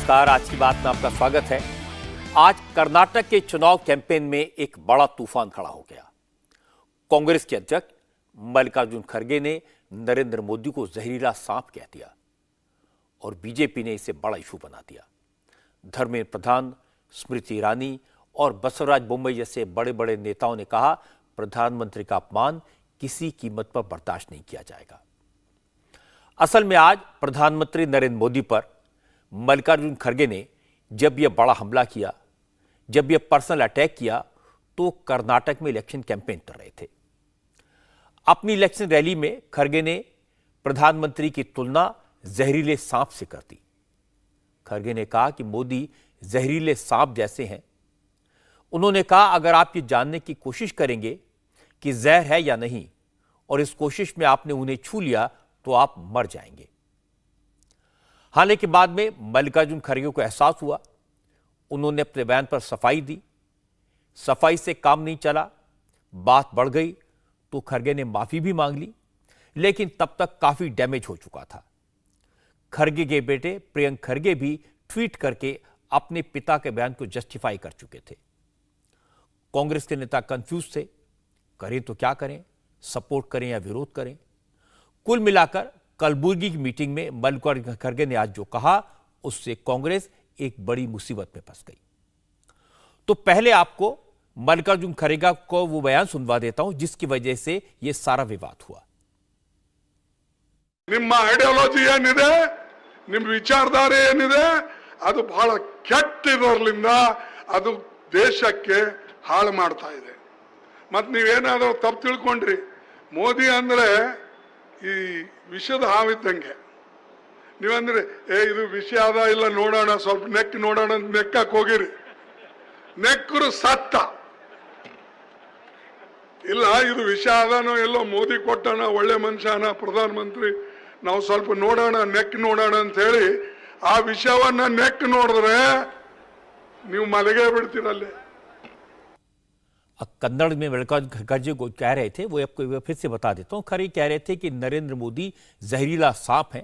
नमस्कार, आज की बात में आपका स्वागत है। आज कर्नाटक के चुनाव कैंपेन में एक बड़ा तूफान खड़ा हो गया। कांग्रेस के अध्यक्ष मल्लिकार्जुन खड़गे ने नरेंद्र मोदी को जहरीला सांप कह दिया और बीजेपी ने इसे बड़ा इशू बना दिया। धर्मेंद्र प्रधान, स्मृति ईरानी और बसवराज बोम्मई जैसे बड़े बड़े नेताओं ने कहा, प्रधानमंत्री का अपमान किसी कीमत पर बर्दाश्त नहीं किया जाएगा। असल में आज प्रधानमंत्री नरेंद्र मोदी पर मल्लिकार्जुन खड़गे ने जब यह बड़ा हमला किया, जब यह पर्सनल अटैक किया, तो कर्नाटक में इलेक्शन कैंपेन कर रहे थे। अपनी इलेक्शन रैली में खड़गे ने प्रधानमंत्री की तुलना जहरीले सांप से कर दी। खड़गे ने कहा कि मोदी जहरीले सांप जैसे हैं। उन्होंने कहा, अगर आप ये जानने की कोशिश करेंगे कि जहर है या नहीं और इस कोशिश में आपने उन्हें छू लिया तो आप मर जाएंगे। हालांकि बाद में मल्लिकार्जुन खड़गे को एहसास हुआ। उन्होंने अपने बयान पर सफाई दी। सफाई से काम नहीं चला, बात बढ़ गई तो खड़गे ने माफी भी मांग ली, लेकिन तब तक काफी डैमेज हो चुका था। खड़गे के बेटे प्रियंक खड़गे भी ट्वीट करके अपने पिता के बयान को जस्टिफाई कर चुके थे। कांग्रेस के नेता कंफ्यूज थे, करें तो क्या करें, सपोर्ट करें या विरोध करें। कुल मिलाकर कलबुर्गी की मीटिंग में मल्लिकार्जुन खड़गे ने आज जो कहा, उससे कांग्रेस एक बड़ी मुसीबत में फंस गई। तो पहले आपको मल्लिकार्जुन खड़गे को वो बयान सुनवा देता हूं जिसकी वजह से यह सारा विवाद हुआ। ನಿಮ್ಮ ಐಡಿಯಾಲಜಿ ಏನಿದೆ, ನಿಮ್ಮ ವಿಚಾರಧಾರೆ ಏನಿದೆ, ಅದು ಬಹಳ ಕೆಟ್ಟಿರೋದ್ರಿಂದ ಅದು ದೇಶಕ್ಕೆ ಹಾಳು ಮಾಡ್ತಾ ಇದೆ. ಮತ್ತೆ ನೀವೇನಾದರೂ ತಪ್ಪು ತಿಳ್ಕೊಂಡ್ರಿ, ಮೋದಿ ಅಂದ್ರೆ ಈ ವಿಷದ ಹಾವಿದ್ದಂಗೆ. ನೀವಂದ್ರೆ ಇದು ವಿಷ ಅದ ಇಲ್ಲ ನೋಡೋಣ, ಸ್ವಲ್ಪ ನೆಕ್ ನೋಡೋಣ ಅಂತ ನೆಕ್ಕಕ್ಕೆ ಹೋಗಿರಿ, ನೆಕ್ಕರು ಸತ್ತ. ಇಲ್ಲ ಇದು ವಿಷ ಅದಾನೋ ಎಲ್ಲೋ ಮೋದಿ ಕೊಟ್ಟಣ, ಒಳ್ಳೆ ಮನುಷ್ಯನ ಪ್ರಧಾನಮಂತ್ರಿ, ನಾವು ಸ್ವಲ್ಪ ನೋಡೋಣ ನೆಕ್ ನೋಡೋಣ ಅಂತ ಹೇಳಿ ಆ ವಿಷಯವನ್ನ ನೆಕ್ ನೋಡಿದ್ರೆ ನೀವು ಮಲಗೇ ಬಿಡ್ತೀರಲ್ಲೇ। कन्नड़ में मल्लिकार्जुन खड़गे को कह रहे थे, वो आपको फिर से बता देता हूं। खड़गे कह रहे थे कि नरेंद्र मोदी जहरीला सांप हैं,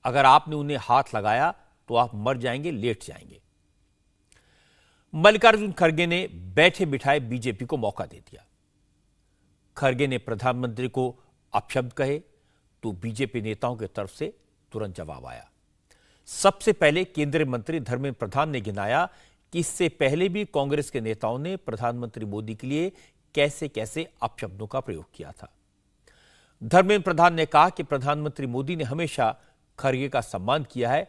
अगर आपने उन्हें हाथ लगाया तो आप मर जाएंगे, लेट जाएंगे। मल्लिकार्जुन खड़गे ने बैठे बिठाए बीजेपी को मौका दे दिया। खड़गे ने प्रधानमंत्री को अपशब्द कहे तो बीजेपी नेताओं की तरफ से तुरंत जवाब आया। सबसे पहले केंद्रीय मंत्री धर्मेंद्र प्रधान ने गिनाया कि इससे पहले भी कांग्रेस के नेताओं ने प्रधानमंत्री मोदी के लिए कैसे कैसे अपशब्दों का प्रयोग किया था। धर्मेंद्र प्रधान ने कहा कि प्रधानमंत्री मोदी ने हमेशा खड़गे का सम्मान किया है,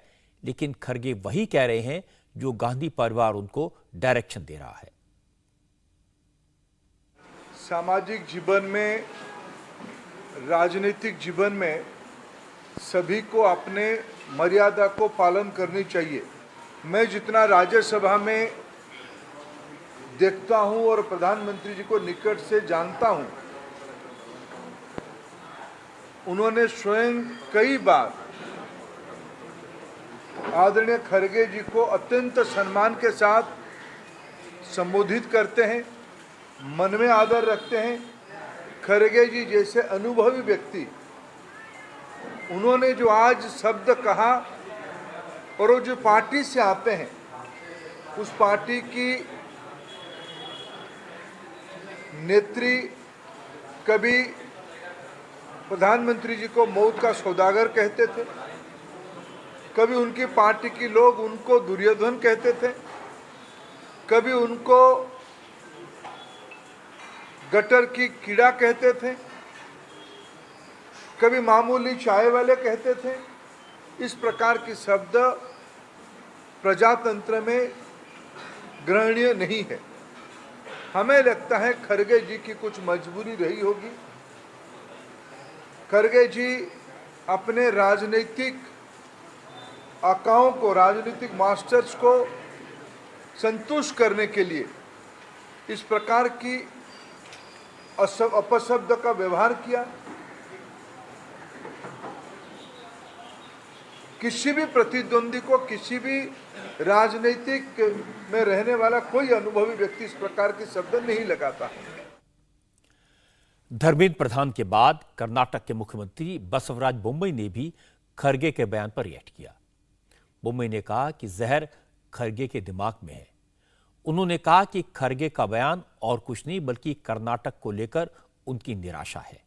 लेकिन खड़गे वही कह रहे हैं जो गांधी परिवार उनको डायरेक्शन दे रहा है। सामाजिक जीवन में, राजनीतिक जीवन में सभी को अपने मर्यादा को पालन करनी चाहिए। मैं जितना राज्यसभा में देखता हूं और प्रधानमंत्री जी को निकट से जानता हूं, उन्होंने स्वयं कई बार आदरणीय खड़गे जी को अत्यंत सम्मान के साथ संबोधित करते हैं, मन में आदर रखते हैं। खड़गे जी जैसे अनुभवी व्यक्ति, उन्होंने जो आज शब्द कहा और वो जो पार्टी से आते हैं, उस पार्टी की नेत्री कभी प्रधानमंत्री जी को मौत का सौदागर कहते थे, कभी उनकी पार्टी के लोग उनको दुर्योधन कहते थे, कभी उनको गटर की कीड़ा कहते थे, कभी मामूली चाय वाले कहते थे। इस प्रकार के शब्द प्रजातंत्र में ग्रहणीय नहीं है। हमें लगता है खड़गे जी की कुछ मजबूरी रही होगी। खड़गे जी अपने राजनीतिक आकाओं को, राजनीतिक मास्टर्स को संतुष्ट करने के लिए इस प्रकार की अपशब्द का व्यवहार किया। किसी भी प्रतिद्वंदी को, किसी भी राजनीतिक में रहने वाला कोई अनुभवी व्यक्ति इस प्रकार के शब्द नहीं लगाता। धर्मेंद्र प्रधान के बाद कर्नाटक के मुख्यमंत्री बसवराज बोम्मई ने भी खड़गे के बयान पर रिएक्ट किया। बुम्मई ने कहा कि जहर खरगे के दिमाग में है। उन्होंने कहा कि खरगे का बयान और कुछ नहीं बल्कि कर्नाटक को लेकर उनकी निराशा है।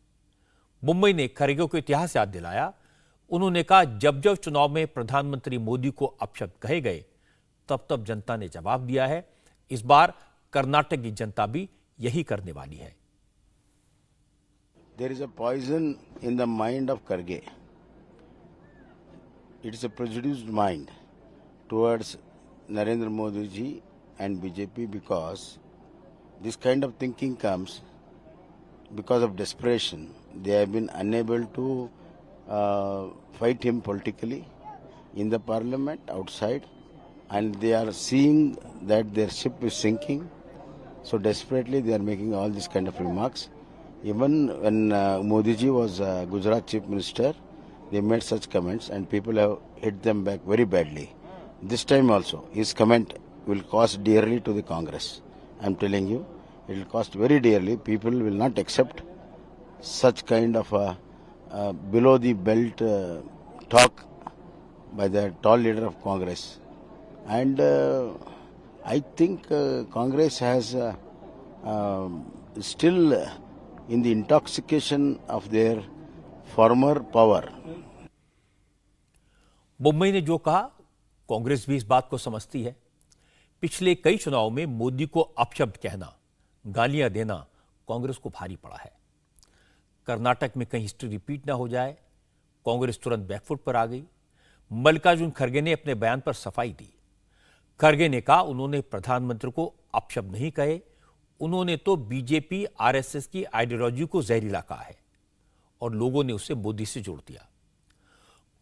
बुम्मई ने खरगे को इतिहास याद दिलाया। उन्होंने कहा जब जब चुनाव में प्रधानमंत्री मोदी को अपशब्द कहे गए तब तब जनता ने जवाब दिया है। इस बार कर्नाटक की जनता भी यही करने वाली है। There is a poison in the mind of Kharge. It is a prejudiced mind towards Narendra Modi ji and BJP because this kind of thinking comes because of desperation. They have been unable to fight him politically in the parliament, outside, and they are seeing that their ship is sinking. So desperately they are making all these kind of remarks. Even when Modi ji was Gujarat Chief Minister, they made such comments and people have hit them back very badly. This time also, his comment will cost dearly to the Congress. I am telling you, it will cost very dearly. People will not accept such kind of below the belt talk by the tall leader of Congress. And I think Congress has still in the intoxication of their former power. बुम्मई ने जो कहा कांग्रेस भी इस बात को समझती है। पिछले कई चुनाव में मोदी को अपशब्द कहना, गालियां देना कांग्रेस को भारी पड़ा है। कर्नाटक में कहीं हिस्ट्री रिपीट ना हो जाए, कांग्रेस तुरंत बैकफुट पर आ गई। मल्लिकार्जुन खड़गे ने अपने बयान पर सफाई दी। खड़गे ने कहा उन्होंने प्रधानमंत्री को अपशब्द नहीं कहे, उन्होंने तो बीजेपी आरएसएस की आइडियोलॉजी को जहरीला कहा है और लोगों ने उसे मोदी से जोड़ दिया।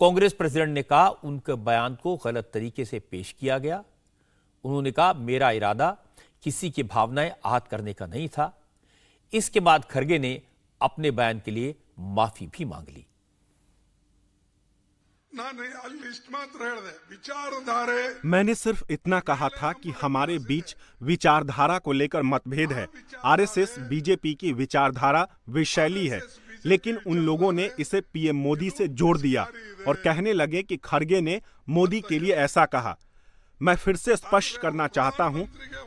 कांग्रेस प्रेसिडेंट ने कहा उनके बयान को गलत तरीके से पेश किया गया। उन्होंने कहा मेरा इरादा किसी की भावनाएं आहत करने का नहीं था। इसके बाद खड़गे ने अपने बयान के लिए माफी भी मांग ली। मैंने सिर्फ इतना कहा था कि हमारे बीच विचारधारा को लेकर मतभेद है। आरएसएस बीजेपी की विचारधारा विशैली है, लेकिन उन लोगों ने इसे पीएम मोदी से जोड़ दिया और कहने लगे कि खड़गे ने मोदी के लिए ऐसा कहा। मैं फिर से स्पष्ट करना चाहता हूं,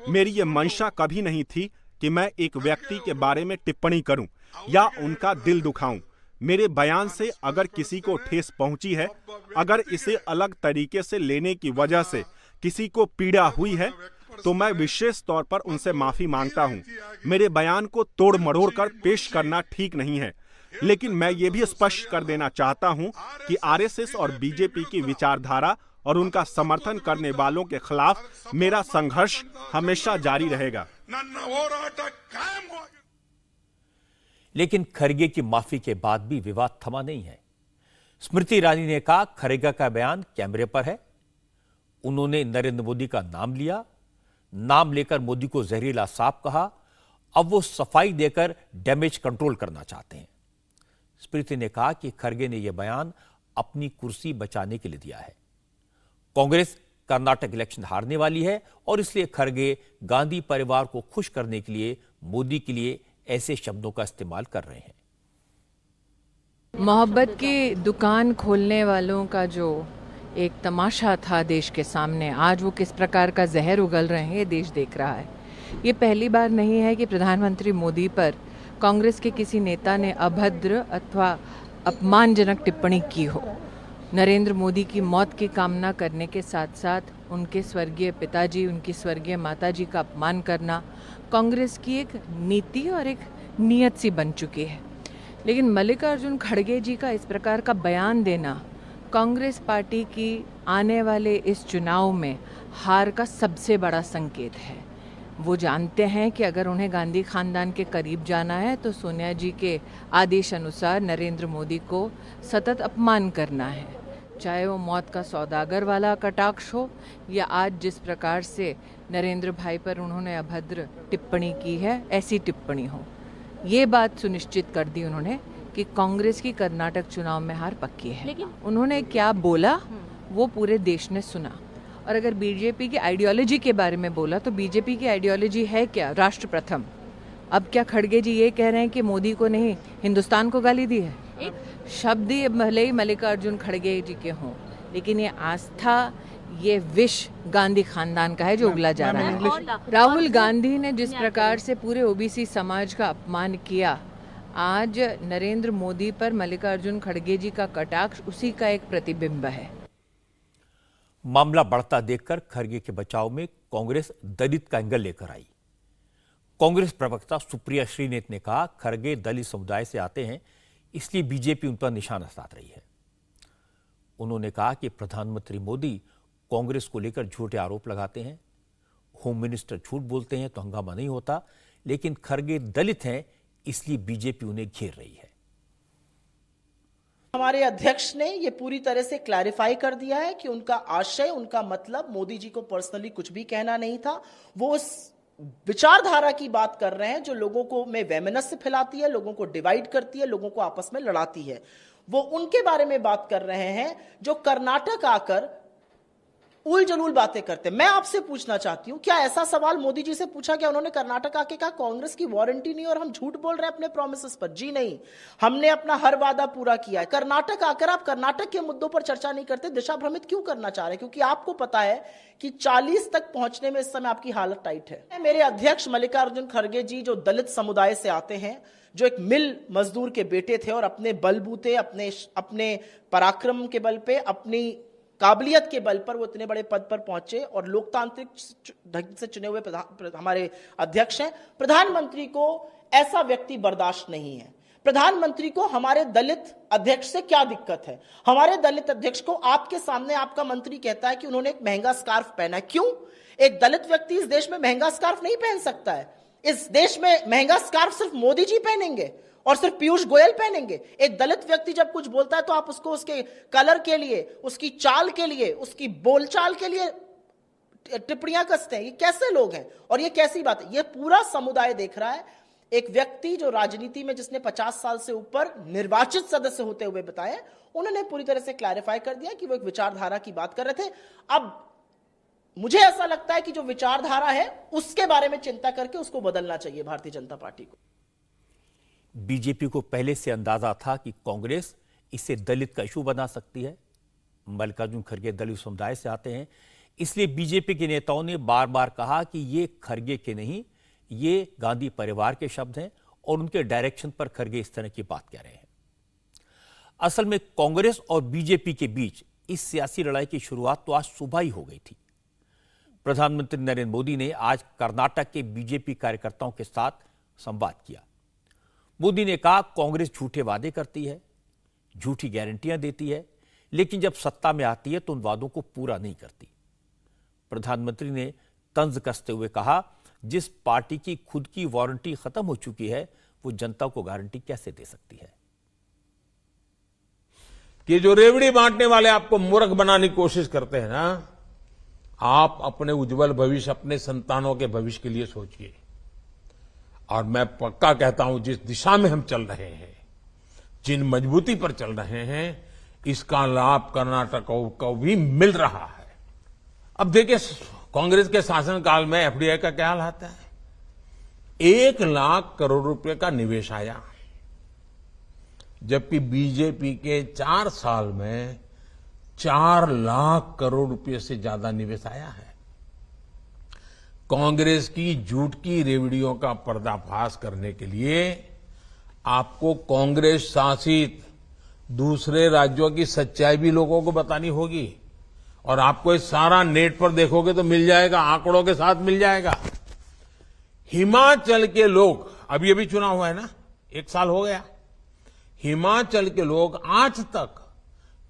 मेरी ये मंशा कभी नहीं थी कि मैं एक व्यक्ति के बारे में टिप्पणी करूं या उनका दिल दुखाऊं। मेरे बयान से अगर किसी को ठेस पहुंची है, अगर इसे अलग तरीके से लेने की वजह से किसी को पीड़ा हुई है, तो मैं विशेष तौर पर उनसे माफी मांगता हूं। मेरे बयान को तोड़ मरोड़ कर पेश करना ठीक नहीं है, लेकिन मैं ये भी स्पष्ट कर देना चाहता हूं कि आरएसएस और बीजेपी की विचारधारा और उनका समर्थन करने वालों के खिलाफ मेरा संघर्ष हमेशा जारी रहेगा। लेकिन खड़गे की माफी के बाद भी विवाद थमा नहीं है। स्मृति ईरानी ने कहा खड़गे का बयान कैमरे पर है। उन्होंने नरेंद्र मोदी का नाम लिया, नाम लेकर मोदी को जहरीला सांप कहा। अब वो सफाई देकर डैमेज कंट्रोल करना चाहते हैं। स्मृति ने कहा कि खड़गे ने यह बयान अपनी कुर्सी बचाने के लिए दिया है। कांग्रेस कर्नाटक इलेक्शन हारने वाली है और इसलिए खड़गे गांधी परिवार को खुश करने के लिए मोदी के लिए ऐसे शब्दों का इस्तेमाल कर रहे हैं। मोहब्बत की दुकान खोलने वालों का जो एक तमाशा था देश के सामने, आज वो किस प्रकार का जहर उगल रहे हैं ये देश देख रहा है। ये पहली बार नहीं है कि प्रधानमंत्री मोदी पर कांग्रेस के किसी नेता ने अभद्र अथवा अपमानजनक टिप्पणी की हो। नरेंद्र मोदी की मौत की कामना करने के साथ साथ उनके स्वर्गीय पिताजी, उनकी स्वर्गीय माताजी का अपमान करना कांग्रेस की एक नीति और एक नीयत सी बन चुकी है। लेकिन मल्लिकार्जुन खड़गे जी का इस प्रकार का बयान देना कांग्रेस पार्टी की आने वाले इस चुनाव में हार का सबसे बड़ा संकेत है। वो जानते हैं कि अगर उन्हें गांधी खानदान के करीब जाना है तो सोनिया जी के आदेश अनुसार नरेंद्र मोदी को सतत अपमान करना है, चाहे वो मौत का सौदागर वाला कटाक्ष हो या आज जिस प्रकार से नरेंद्र भाई पर उन्होंने अभद्र टिप्पणी की है, ऐसी टिप्पणी हो। ये बात सुनिश्चित कर दी उन्होंने कि कांग्रेस की कर्नाटक चुनाव में हार पक्की है। लेकिन उन्होंने क्या बोला वो पूरे देश ने सुना। और अगर बीजेपी की आइडियोलॉजी के बारे में बोला तो बीजेपी की आइडियोलॉजी है क्या? राष्ट्र प्रथम। अब क्या खड़गे जी ये कह रहे हैं कि मोदी को नहीं हिंदुस्तान को गाली दी है? शब्द ही भले ही मल्लिकार्जुन खड़गे जी के हों, लेकिन ये आस्था, ये विष गांधी खानदान का है जो उगला जा रहा है। राहुल गांधी ने जिस प्रकार से पूरे ओबीसी समाज का अपमान किया, आज नरेंद्र मोदी पर मल्लिकार्जुन खड़गे जी का कटाक्ष उसी का एक प्रतिबिंब है। मामला बढ़ता देखकर खरगे के बचाव में कांग्रेस दलित का एंगल लेकर आई। कांग्रेस प्रवक्ता सुप्रिया श्रीनेत ने कहा, खरगे दलित समुदाय से आते हैं, इसलिए बीजेपी उन पर निशाना साध रही है। उन्होंने कहा कि प्रधानमंत्री मोदी कांग्रेस को लेकर झूठे आरोप लगाते हैं, होम मिनिस्टर झूठ बोलते हैं तो हंगामा नहीं होता, लेकिन खरगे दलित हैं इसलिए बीजेपी उन्हें घेर रही है। हमारे अध्यक्ष ने ये पूरी तरह से क्लैरिफाई कर दिया है कि उनका आशय, उनका मतलब मोदी जी को पर्सनली कुछ भी कहना नहीं था। वो उस विचारधारा की बात कर रहे हैं जो लोगों को में वैमनस्य फैलाती है, लोगों को डिवाइड करती है, लोगों को आपस में लड़ाती है। वो उनके बारे में बात कर रहे हैं जो कर्नाटक आकर उल जलूल बातें करते। मैं आपसे पूछना चाहती हूं, क्या ऐसा सवाल मोदी जी से पूछा गया? उन्होंने कर्नाटक आके कहा कांग्रेस की वारंटी नहीं और हम झूठ बोल रहे हैं अपने प्रोमिसेस पर? जी नहीं, हमने अपना हर वादा पूरा किया है। कर्नाटक आकर आप कर्नाटक के मुद्दों पर चर्चा नहीं करते, दिशा भ्रमित क्यों करना चाह रहे हैं? क्योंकि आपको पता है कि 40 तक पहुंचने में इस समय आपकी हालत टाइट है। मेरे अध्यक्ष मल्लिकार्जुन खड़गे जी जो दलित समुदाय से आते हैं, जो एक मिल मजदूर के बेटे थे और अपने बलबूते, अपने पराक्रम के बल पे, अपनी काबिलियत के बल पर वो इतने बड़े पद पर पहुंचे और लोकतांत्रिक ढंग से चुने हुए हमारे अध्यक्ष हैं। प्रधानमंत्री को ऐसा व्यक्ति बर्दाश्त नहीं है। प्रधानमंत्री को हमारे दलित अध्यक्ष से क्या दिक्कत है? हमारे दलित अध्यक्ष को आपके सामने आपका मंत्री कहता है कि उन्होंने एक महंगा स्कार्फ पहना है। क्यों? एक दलित व्यक्ति इस देश में महंगा स्कार्फ नहीं पहन सकता है। इस देश में महंगा स्कार्फ सिर्फ मोदी जी पहनेंगे और सिर्फ पीयूष गोयल पहनेंगे। एक दलित व्यक्ति जब कुछ बोलता है तो आप उसको उसके कलर के लिए, उसकी चाल के लिए, उसकी बोलचाल के लिए टिप्पणियां कसते हैं। ये कैसे लोग हैं और ये कैसी बात है? ये पूरा समुदाय देख रहा है। एक व्यक्ति जो राजनीति में जिसने 50 साल से ऊपर निर्वाचित सदस्य होते हुए बताए, उन्होंने पूरी तरह से क्लैरिफाई कर दिया कि वो एक विचारधारा की बात कर रहे थे। अब मुझे ऐसा लगता है कि जो विचारधारा है उसके बारे में चिंता करके उसको बदलना चाहिए भारतीय जनता पार्टी को। बीजेपी को पहले से अंदाजा था कि कांग्रेस इसे दलित का इशू बना सकती है। मल्लिकार्जुन खड़गे दलित समुदाय से आते हैं, इसलिए बीजेपी के नेताओं ने बार बार कहा कि ये खड़गे के नहीं, ये गांधी परिवार के शब्द हैं और उनके डायरेक्शन पर खड़गे इस तरह की बात कह रहे हैं। असल में कांग्रेस और बीजेपी के बीच इस सियासी लड़ाई की शुरुआत तो आज सुबह ही हो गई थी। प्रधानमंत्री नरेंद्र मोदी ने आज कर्नाटक के बीजेपी कार्यकर्ताओं के साथ संवाद किया। मोदी ने कहा, कांग्रेस झूठे वादे करती है, झूठी गारंटियां देती है, लेकिन जब सत्ता में आती है तो उन वादों को पूरा नहीं करती। प्रधानमंत्री ने तंज कसते हुए कहा, जिस पार्टी की खुद की वारंटी खत्म हो चुकी है वो जनता को गारंटी कैसे दे सकती है? कि जो रेवड़ी बांटने वाले आपको मूर्ख बनाने की कोशिश करते हैं ना, आप अपने उज्जवल भविष्य, अपने संतानों के भविष्य के लिए सोचिए। और मैं पक्का कहता हूं, जिस दिशा में हम चल रहे हैं, जिन मजबूती पर चल रहे हैं, इसका लाभ कर्नाटक को भी मिल रहा है। अब देखिए, कांग्रेस के शासनकाल में एफडीआई का क्या हाल आता है? 1 लाख करोड़ रुपए का निवेश आया, जबकि बीजेपी के 4 साल में 4 लाख करोड़ रुपए से ज्यादा निवेश आया है। कांग्रेस की झूठ की रेवड़ियों का पर्दाफाश करने के लिए आपको कांग्रेस शासित दूसरे राज्यों की सच्चाई भी लोगों को बतानी होगी। और आपको ये सारा नेट पर देखोगे तो मिल जाएगा, आंकड़ों के साथ मिल जाएगा। हिमाचल के लोग, अभी चुनाव हुआ है ना, 1 साल हो गया, हिमाचल के लोग आज तक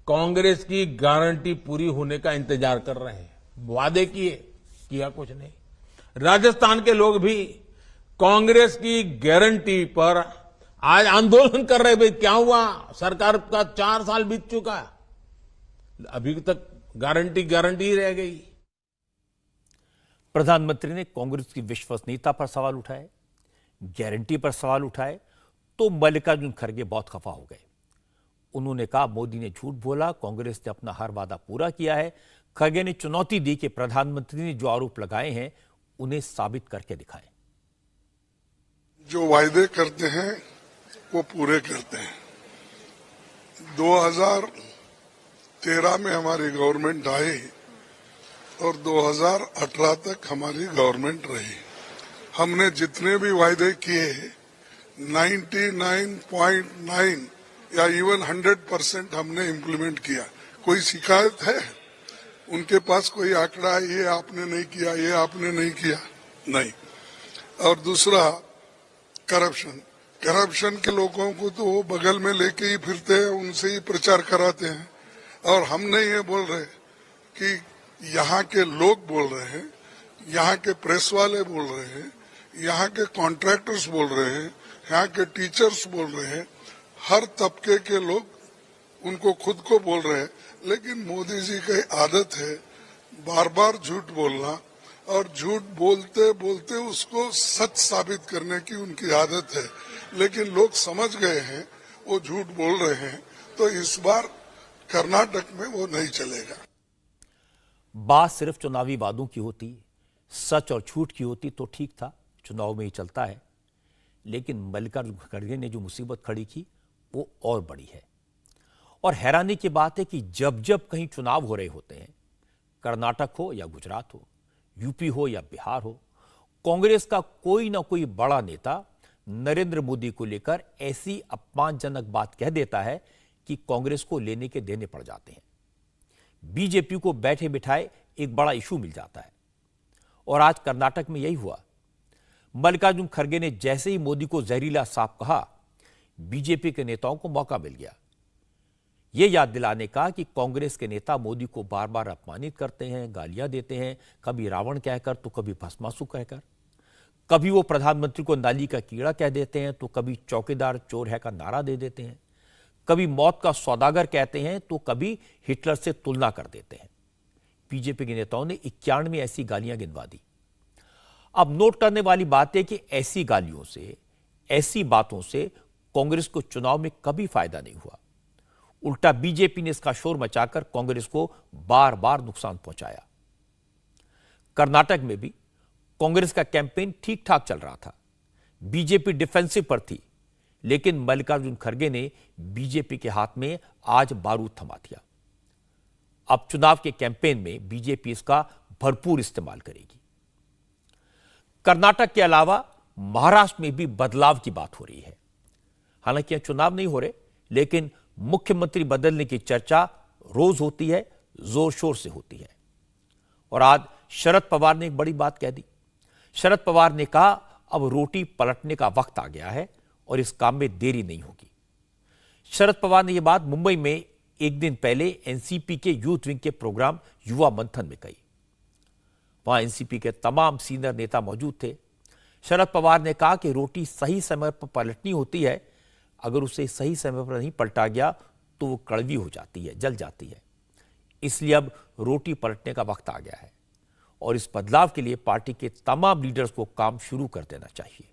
कांग्रेस की गारंटी पूरी होने का इंतजार कर रहे हैं। वादे किया कुछ नहीं। राजस्थान के लोग भी कांग्रेस की गारंटी पर आज आंदोलन कर रहे। भाई क्या हुआ? सरकार का 4 साल बीत चुका, अभी तक गारंटी ही रह गई। प्रधानमंत्री ने कांग्रेस की विश्वसनीयता पर सवाल उठाए, गारंटी पर सवाल उठाए तो मल्लिकार्जुन खड़गे बहुत खफा हो गए। उन्होंने कहा, मोदी ने झूठ बोला, कांग्रेस ने अपना हर वादा पूरा किया है। खड़गे ने चुनौती दी कि प्रधानमंत्री ने जो आरोप लगाए हैं उन्हें साबित करके दिखाएं। जो वायदे करते हैं वो पूरे करते हैं। 2013 में हमारी गवर्नमेंट आई और 2018 तक हमारी गवर्नमेंट रही। हमने जितने भी वायदे किए 99.9 या इवन 100% हमने इम्प्लीमेंट किया। कोई शिकायत है उनके पास? कोई आंकड़ा है ये आपने नहीं किया, ये आपने नहीं किया? नहीं। और दूसरा करप्शन के लोगों को तो वो बगल में लेके ही फिरते हैं, उनसे ही प्रचार कराते हैं। और हम नहीं ये बोल रहे कि यहाँ के लोग बोल रहे हैं, यहाँ के प्रेस वाले बोल रहे हैं, यहाँ के कॉन्ट्रैक्टर्स बोल रहे हैं, यहाँ के टीचर्स बोल रहे हैं, हर तबके के लोग उनको खुद को बोल रहे हैं। लेकिन मोदी जी की आदत है बार बार झूठ बोलना, और झूठ बोलते बोलते उसको सच साबित करने की उनकी आदत है। लेकिन लोग समझ गए हैं वो झूठ बोल रहे हैं, तो इस बार कर्नाटक में वो नहीं चलेगा। बात सिर्फ चुनावी वादों की होती, सच और झूठ की होती तो ठीक था, चुनाव में ही चलता है। लेकिन मल्लिकार्जुन खड़गे ने जो मुसीबत खड़ी की वो और बड़ी है। और हैरानी की बात है कि जब जब कहीं चुनाव हो रहे होते हैं, कर्नाटक हो या गुजरात हो, यूपी हो या बिहार हो, कांग्रेस का कोई ना कोई बड़ा नेता नरेंद्र मोदी को लेकर ऐसी अपमानजनक बात कह देता है कि कांग्रेस को लेने के देने पड़ जाते हैं। बीजेपी को बैठे बिठाए एक बड़ा इशू मिल जाता है। और आज कर्नाटक में यही हुआ। मल्लिकार्जुन खड़गे ने जैसे ही मोदी को जहरीला सांप कहा, बीजेपी के नेताओं को मौका मिल गया यह याद दिलाने का कि कांग्रेस के नेता मोदी को बार बार अपमानित करते हैं, गालियां देते हैं, कभी रावण कहकर तो कभी भस्मासुर कहकर। कभी वो प्रधानमंत्री को नाली का कीड़ा कह देते हैं तो कभी चौकीदार चोर है का नारा दे देते हैं, कभी मौत का सौदागर कहते हैं तो कभी हिटलर से तुलना कर देते हैं। बीजेपी के नेताओं ने 91 ऐसी गालियां गिनवा दी। अब नोट करने वाली बात है कि ऐसी गालियों से, ऐसी बातों से कांग्रेस को चुनाव में कभी फायदा नहीं हुआ। उल्टा बीजेपी ने इसका शोर मचाकर कांग्रेस को बार बार नुकसान पहुंचाया। कर्नाटक में भी कांग्रेस का कैंपेन ठीक ठाक चल रहा था, बीजेपी डिफेंसिव पर थी, लेकिन मल्लिकार्जुन खड़गे ने बीजेपी के हाथ में आज बारूद थमा दिया। अब चुनाव के कैंपेन में बीजेपी इसका भरपूर इस्तेमाल करेगी। कर्नाटक के अलावा महाराष्ट्र में भी बदलाव की बात हो रही है। हालांकि यह चुनाव नहीं हो रहे, लेकिन मुख्यमंत्री बदलने की चर्चा रोज होती है, जोर शोर से होती है। और आज शरद पवार ने एक बड़ी बात कह दी। शरद पवार ने कहा अब रोटी पलटने का वक्त आ गया है और इस काम में देरी नहीं होगी। शरद पवार ने यह बात मुंबई में एक दिन पहले एनसीपी के यूथ विंग के प्रोग्राम युवा मंथन में कही। वहां एनसीपी के तमाम सीनियर नेता मौजूद थे। शरद पवार ने कहा कि रोटी सही समय पर पलटनी होती है, अगर उसे सही समय पर नहीं पलटा गया तो वो कड़वी हो जाती है, जल जाती है। इसलिए अब रोटी पलटने का वक्त आ गया है और इस बदलाव के लिए पार्टी के तमाम लीडर्स को काम शुरू कर देना चाहिए।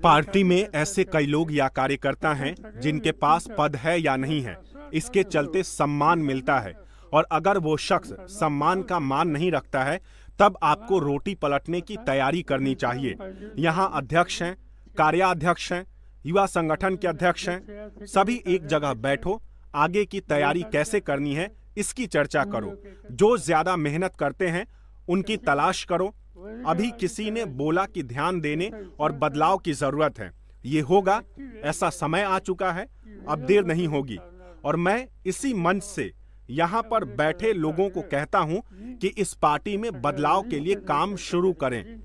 पार्टी में ऐसे कई लोग या कार्यकर्ता हैं जिनके पास पद है या नहीं है, इसके चलते सम्मान मिलता है, और अगर वो शख्स सम्मान का मान नहीं रखता है तब आपको रोटी पलटने की तैयारी करनी चाहिए। यहाँ अध्यक्ष हैं, कार्याध्यक्ष हैं, युवा संगठन के अध्यक्ष हैं, सभी एक जगह बैठो, आगे की तैयारी कैसे करनी है इसकी चर्चा करो। जो ज्यादा मेहनत करते हैं उनकी तलाश करो। अभी किसी ने बोला कि ध्यान देने और बदलाव की जरूरत है, ये होगा, ऐसा समय आ चुका है, अब देर नहीं होगी। और मैं इसी मंच से यहाँ पर बैठे लोगों को कहता हूँ कि इस पार्टी में बदलाव के लिए काम शुरू करें।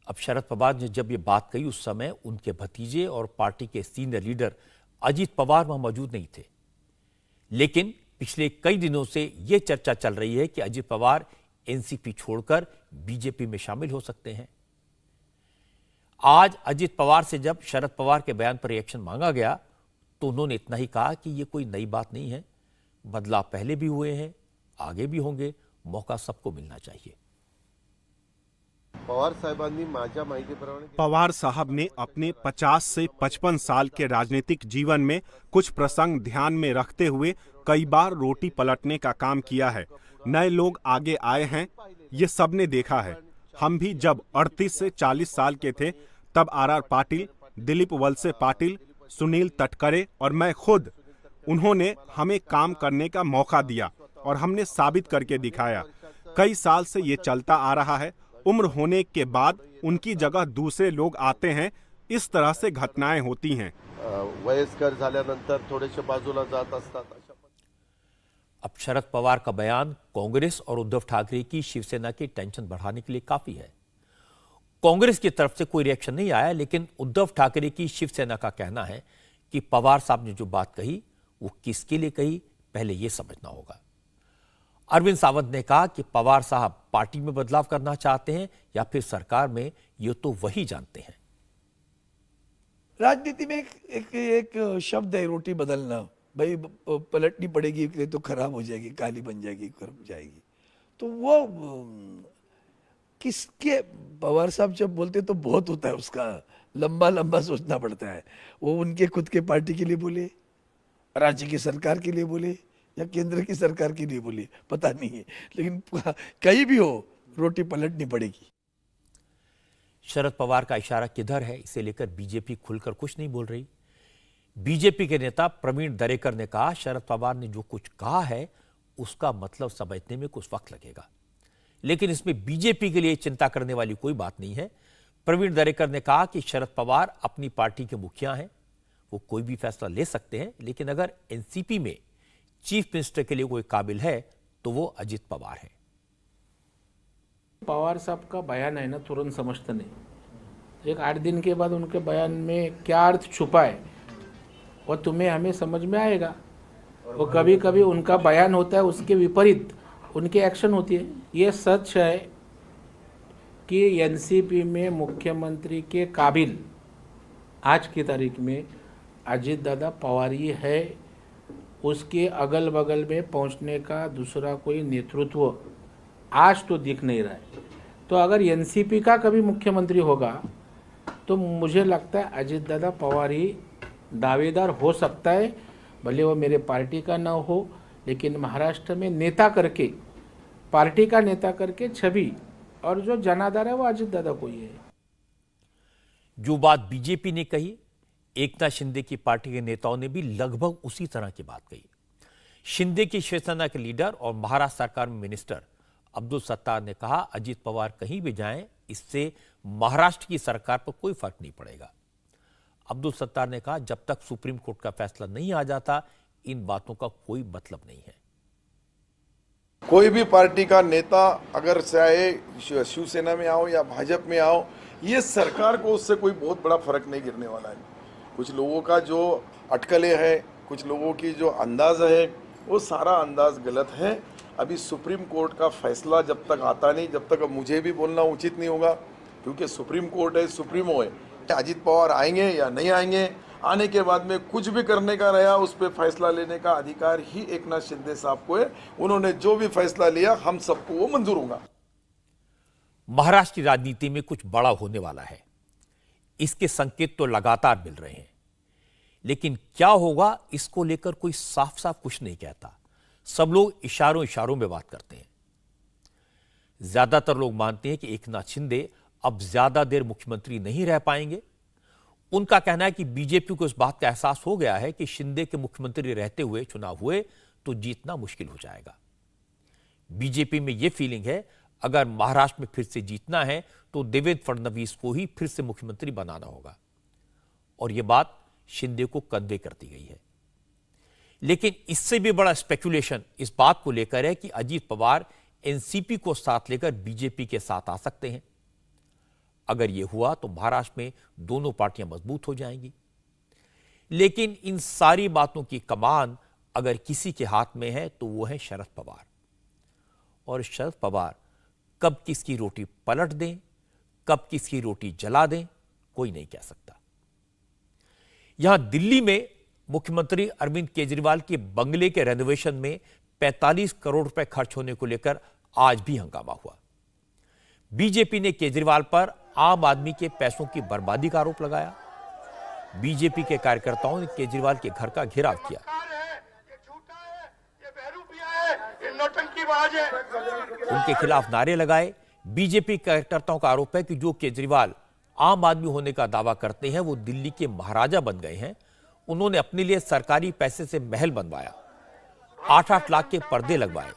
अब शरद पवार ने जब ये बात कही उस समय उनके भतीजे और पार्टी के सीनियर लीडर अजीत पवार वहां मौजूद नहीं थे, लेकिन पिछले कई दिनों से यह चर्चा चल रही है कि अजीत पवार एनसीपी छोड़कर बीजेपी में शामिल हो सकते हैं। आज अजीत पवार से जब शरद पवार के बयान पर रिएक्शन मांगा गया तो उन्होंने इतना ही कहा कि यह कोई नई बात नहीं है, बदलाव पहले भी हुए हैं, आगे भी होंगे, मौका सबको मिलना चाहिए। पवार साहब ने अपने 50 से 55 साल के राजनीतिक जीवन में कुछ प्रसंग ध्यान में रखते हुए कई बार रोटी पलटने का काम किया है। नए लोग आगे आए हैं, ये सबने देखा है। हम भी जब 38 से 40 साल के थे तब आर पाटिल, दिलीप वलसे पाटिल, सुनील तटकरे और मैं खुद, उन्होंने हमें काम करने का मौका दिया और हमने साबित करके दिखाया। कई साल से ये चलता आ रहा है। उम्र होने के बाद उनकी जगह दूसरे लोग आते हैं, इस तरह से घटनाएं होती हैं। वयस्कर झाल्यानंतर थोडेसे बाजूला जात असतात। अब शरद पवार का बयान कांग्रेस और उद्धव ठाकरे की शिवसेना की टेंशन बढ़ाने के लिए काफी है। कांग्रेस की तरफ से कोई रिएक्शन नहीं आया, लेकिन उद्धव ठाकरे की शिवसेना का कहना है कि पवार साहब ने जो बात कही वो किसके लिए कही, पहले यह समझना होगा। अरविंद सावंत ने कहा कि पवार साहब पार्टी में बदलाव करना चाहते हैं या फिर सरकार में, ये तो वही जानते हैं। राजनीति में एक शब्द है रोटी बदलना। भाई पलटनी पड़ेगी तो खराब हो जाएगी, काली बन जाएगी, गर्म जाएगी। तो वो किसके, पवार साहब जब बोलते तो बहुत होता है, उसका लंबा लंबा सोचना पड़ता है। वो उनके खुद के पार्टी के लिए बोले, राज्य की सरकार के लिए बोले या केंद्र की सरकार के लिए बोले, पता नहीं है, लेकिन कहीं भी हो रोटी पलटनी पड़ेगी। शरद पवार का इशारा किधर है, इसे लेकर बीजेपी खुलकर कुछ नहीं बोल रही। बीजेपी के नेता प्रवीण दरेकर ने कहा, शरद पवार ने जो कुछ कहा है उसका मतलब समझने में कुछ वक्त लगेगा, लेकिन इसमें बीजेपी के लिए चिंता करने वाली कोई बात नहीं है। प्रवीण दरेकर ने कहा कि शरद पवार अपनी पार्टी के मुखिया हैं, वो कोई भी फैसला ले सकते हैं, लेकिन अगर एनसीपी में चीफ मिनिस्टर के लिए कोई काबिल है तो वो अजित पवार है। पवार साहब का बयान है ना, तुरंत समझते नहीं। एक 8 दिन के बाद उनके बयान में क्या अर्थ छुपा है वो तुम्हें हमें समझ में आएगा। वो कभी कभी उनका बयान होता है, उसके विपरीत उनकी एक्शन होती है। ये सच है कि एनसीपी में मुख्यमंत्री के काबिल आज की तारीख में अजित दादा पवार ही है। उसके अगल बगल में पहुंचने का दूसरा कोई नेतृत्व आज तो दिख नहीं रहा है। तो अगर एनसीपी का कभी मुख्यमंत्री होगा तो मुझे लगता है अजित दादा पवार ही दावेदार हो सकता है। भले वो मेरे पार्टी का ना हो, लेकिन महाराष्ट्र में नेता करके, पार्टी का नेता करके छवि और जो जनाधार है वो अजित दादा को ही है। जो बात बीजेपी ने कही, एकनाथ शिंदे की पार्टी के नेताओं ने भी लगभग उसी तरह की बात कही। शिंदे की शिवसेना के लीडर और महाराष्ट्र सरकार में मिनिस्टर अब्दुल सत्तार ने कहा, अजित पवार कहीं भी जाएं, इससे महाराष्ट्र की सरकार पर कोई फर्क नहीं पड़ेगा। अब्दुल सत्तार ने कहा, जब तक सुप्रीम कोर्ट का फैसला नहीं आ जाता इन बातों का कोई मतलब नहीं है। कोई भी पार्टी का नेता अगर चाहे शिवसेना में आओ या भाजपा में आओ, ये सरकार को उससे कोई बहुत बड़ा फर्क नहीं गिरने वाला है। कुछ लोगों का जो अटकलें है, कुछ लोगों की जो अंदाज है, वो सारा अंदाज गलत है। अभी सुप्रीम कोर्ट का फैसला जब तक आता नहीं, जब तक मुझे भी बोलना उचित नहीं होगा, क्योंकि सुप्रीम कोर्ट है, सुप्रीमो है। अजित पवार आएंगे या नहीं आएंगे, आने के बाद में कुछ भी करने का रहा, उस पर फैसला लेने का अधिकार ही एकनाथ शिंदे साहब को है। उन्होंने जो भी फैसला लिया हम सबको वो मंजूर होगा। महाराष्ट्र की राजनीति में कुछ बड़ा होने वाला है, इसके संकेत तो लगातार मिल रहे हैं, लेकिन क्या होगा इसको लेकर कोई साफ साफ कुछ नहीं कहता। सब लोग इशारों इशारों में बात करते हैं। ज्यादातर लोग मानते हैं कि एकनाथ शिंदे अब ज्यादा देर मुख्यमंत्री नहीं रह पाएंगे। उनका कहना है कि बीजेपी को इस बात का एहसास हो गया है कि शिंदे के मुख्यमंत्री रहते हुए चुनाव हुए तो जीतना मुश्किल हो जाएगा। बीजेपी में यह फीलिंग है, अगर महाराष्ट्र में फिर से जीतना है तो देवेंद्र फडणवीस को ही फिर से मुख्यमंत्री बनाना होगा, और यह बात शिंदे को कन्वे कर दी गई है। लेकिन इससे भी बड़ा स्पेकुलेशन इस बात को लेकर है कि अजित पवार एनसीपी को साथ लेकर बीजेपी के साथ आ सकते हैं। अगर यह हुआ तो महाराष्ट्र में दोनों पार्टियां मजबूत हो जाएंगी। लेकिन इन सारी बातों की कमान अगर किसी के हाथ में है तो वो है शरद पवार। और शरद पवार कब किसकी रोटी पलट दें, कब किसकी रोटी जला दें, कोई नहीं कह सकता। यहां दिल्ली में मुख्यमंत्री अरविंद केजरीवाल के बंगले के रेनोवेशन में 45 करोड़ रुपए खर्च होने को लेकर आज भी हंगामा हुआ। बीजेपी ने केजरीवाल पर आम आदमी के पैसों की बर्बादी का आरोप लगाया। बीजेपी के कार्यकर्ताओं ने केजरीवाल के घर का घेराव किया। उनके खिलाफ नारे लगाए। बीजेपी कार्यकर्ताओं का आरोप है कि जो केजरीवाल आम आदमी होने का दावा करते हैं वो दिल्ली के महाराजा बन गए हैं, उन्होंने अपने लिए सरकारी पैसे से महल बनवाया, 8-8 लाख के पर्दे लगवाए,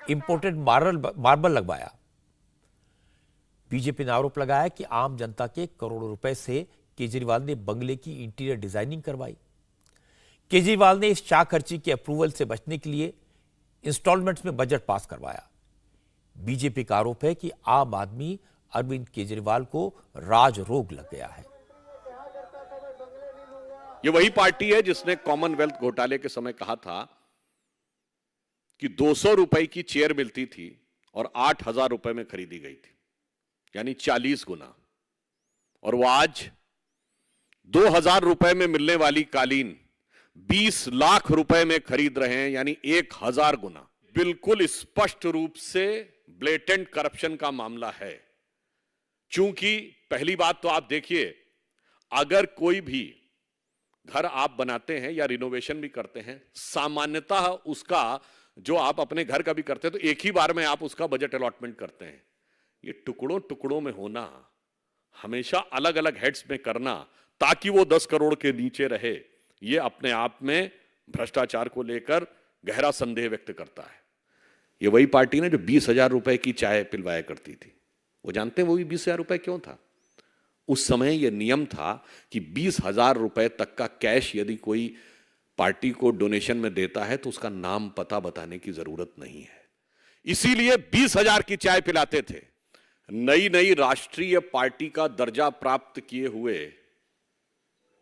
इंपोर्टेड मार्बल लगवाया। बीजेपी ने आरोप लगाया कि आम जनता के करोड़ों रुपए से केजरीवाल ने बंगले की इंटीरियर डिजाइनिंग करवाई। केजरीवाल ने इस चाखर्ची के अप्रूवल से बचने के लिए इंस्टॉलमेंट्स में बजट पास करवाया। बीजेपी का आरोप है कि आम आदमी अरविंद केजरीवाल को राज रोग लग गया है। ये वही पार्टी है जिसने कॉमनवेल्थ घोटाले के समय कहा था कि 200 रुपए की चेयर मिलती थी और 8,000 रुपए में खरीदी गई थी, यानी 40 गुना। और वो आज 2,000 रुपए में मिलने वाली कालीन 20 लाख रुपए में खरीद रहे हैं, यानी 1,000 गुना। बिल्कुल स्पष्ट रूप से ब्लेटेंट करप्शन का मामला है। चूंकि पहली बात तो आप देखिए, अगर कोई भी घर आप बनाते हैं या रिनोवेशन भी करते हैं, सामान्यतः उसका जो आप अपने घर का भी करते हैं तो एक ही बार में आप उसका बजट अलॉटमेंट करते हैं। ये टुकड़ों टुकड़ों में होना, हमेशा अलग अलग हेड्स में करना ताकि वो 10 करोड़ के नीचे रहे, ये अपने आप में भ्रष्टाचार को लेकर गहरा संदेह व्यक्त करता है। ये वही पार्टी ने जो 20,000 रुपए की चाय पिलवाया करती थी। वो जानते हैं वो भी 20,000 रुपए क्यों था? उस समय यह नियम था कि 20,000 रुपए तक का कैश यदि कोई पार्टी को डोनेशन में देता है तो उसका नाम पता बताने की जरूरत नहीं है, इसीलिए 20,000 की चाय पिलाते थे। नई नई राष्ट्रीय पार्टी का दर्जा प्राप्त किए हुए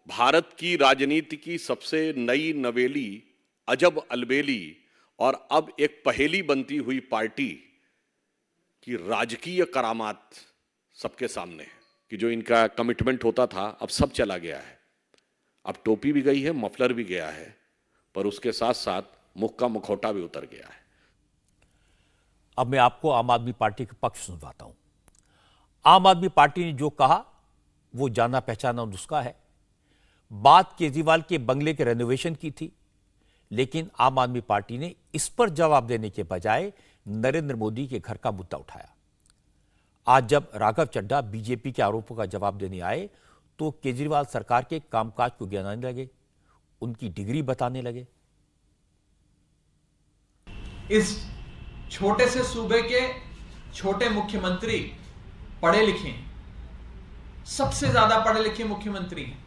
भारत की राजनीति की सबसे नई नवेली, अजब अलबेली और अब एक पहेली बनती हुई पार्टी की राजकीय करामात सबके सामने है कि जो इनका कमिटमेंट होता था अब सब चला गया है। अब टोपी भी गई है, मफलर भी गया है, पर उसके साथ साथ मुख का मुखौटा भी उतर गया है। अब मैं आपको आम आदमी पार्टी के पक्ष सुनवाता हूं। आम आदमी पार्टी ने जो कहा वो जाना पहचाना नुस्खा है। बात केजरीवाल के बंगले के रेनोवेशन की थी, लेकिन आम आदमी पार्टी ने इस पर जवाब देने के बजाय नरेंद्र मोदी के घर का मुद्दा उठाया। आज जब राघव चड्ढा बीजेपी के आरोपों का जवाब देने आए तो केजरीवाल सरकार के कामकाज को गिनाने लगे, उनकी डिग्री बताने लगे। इस छोटे से सूबे के छोटे मुख्यमंत्री पढ़े लिखे हैं, सबसे ज्यादा पढ़े लिखे मुख्यमंत्री हैं,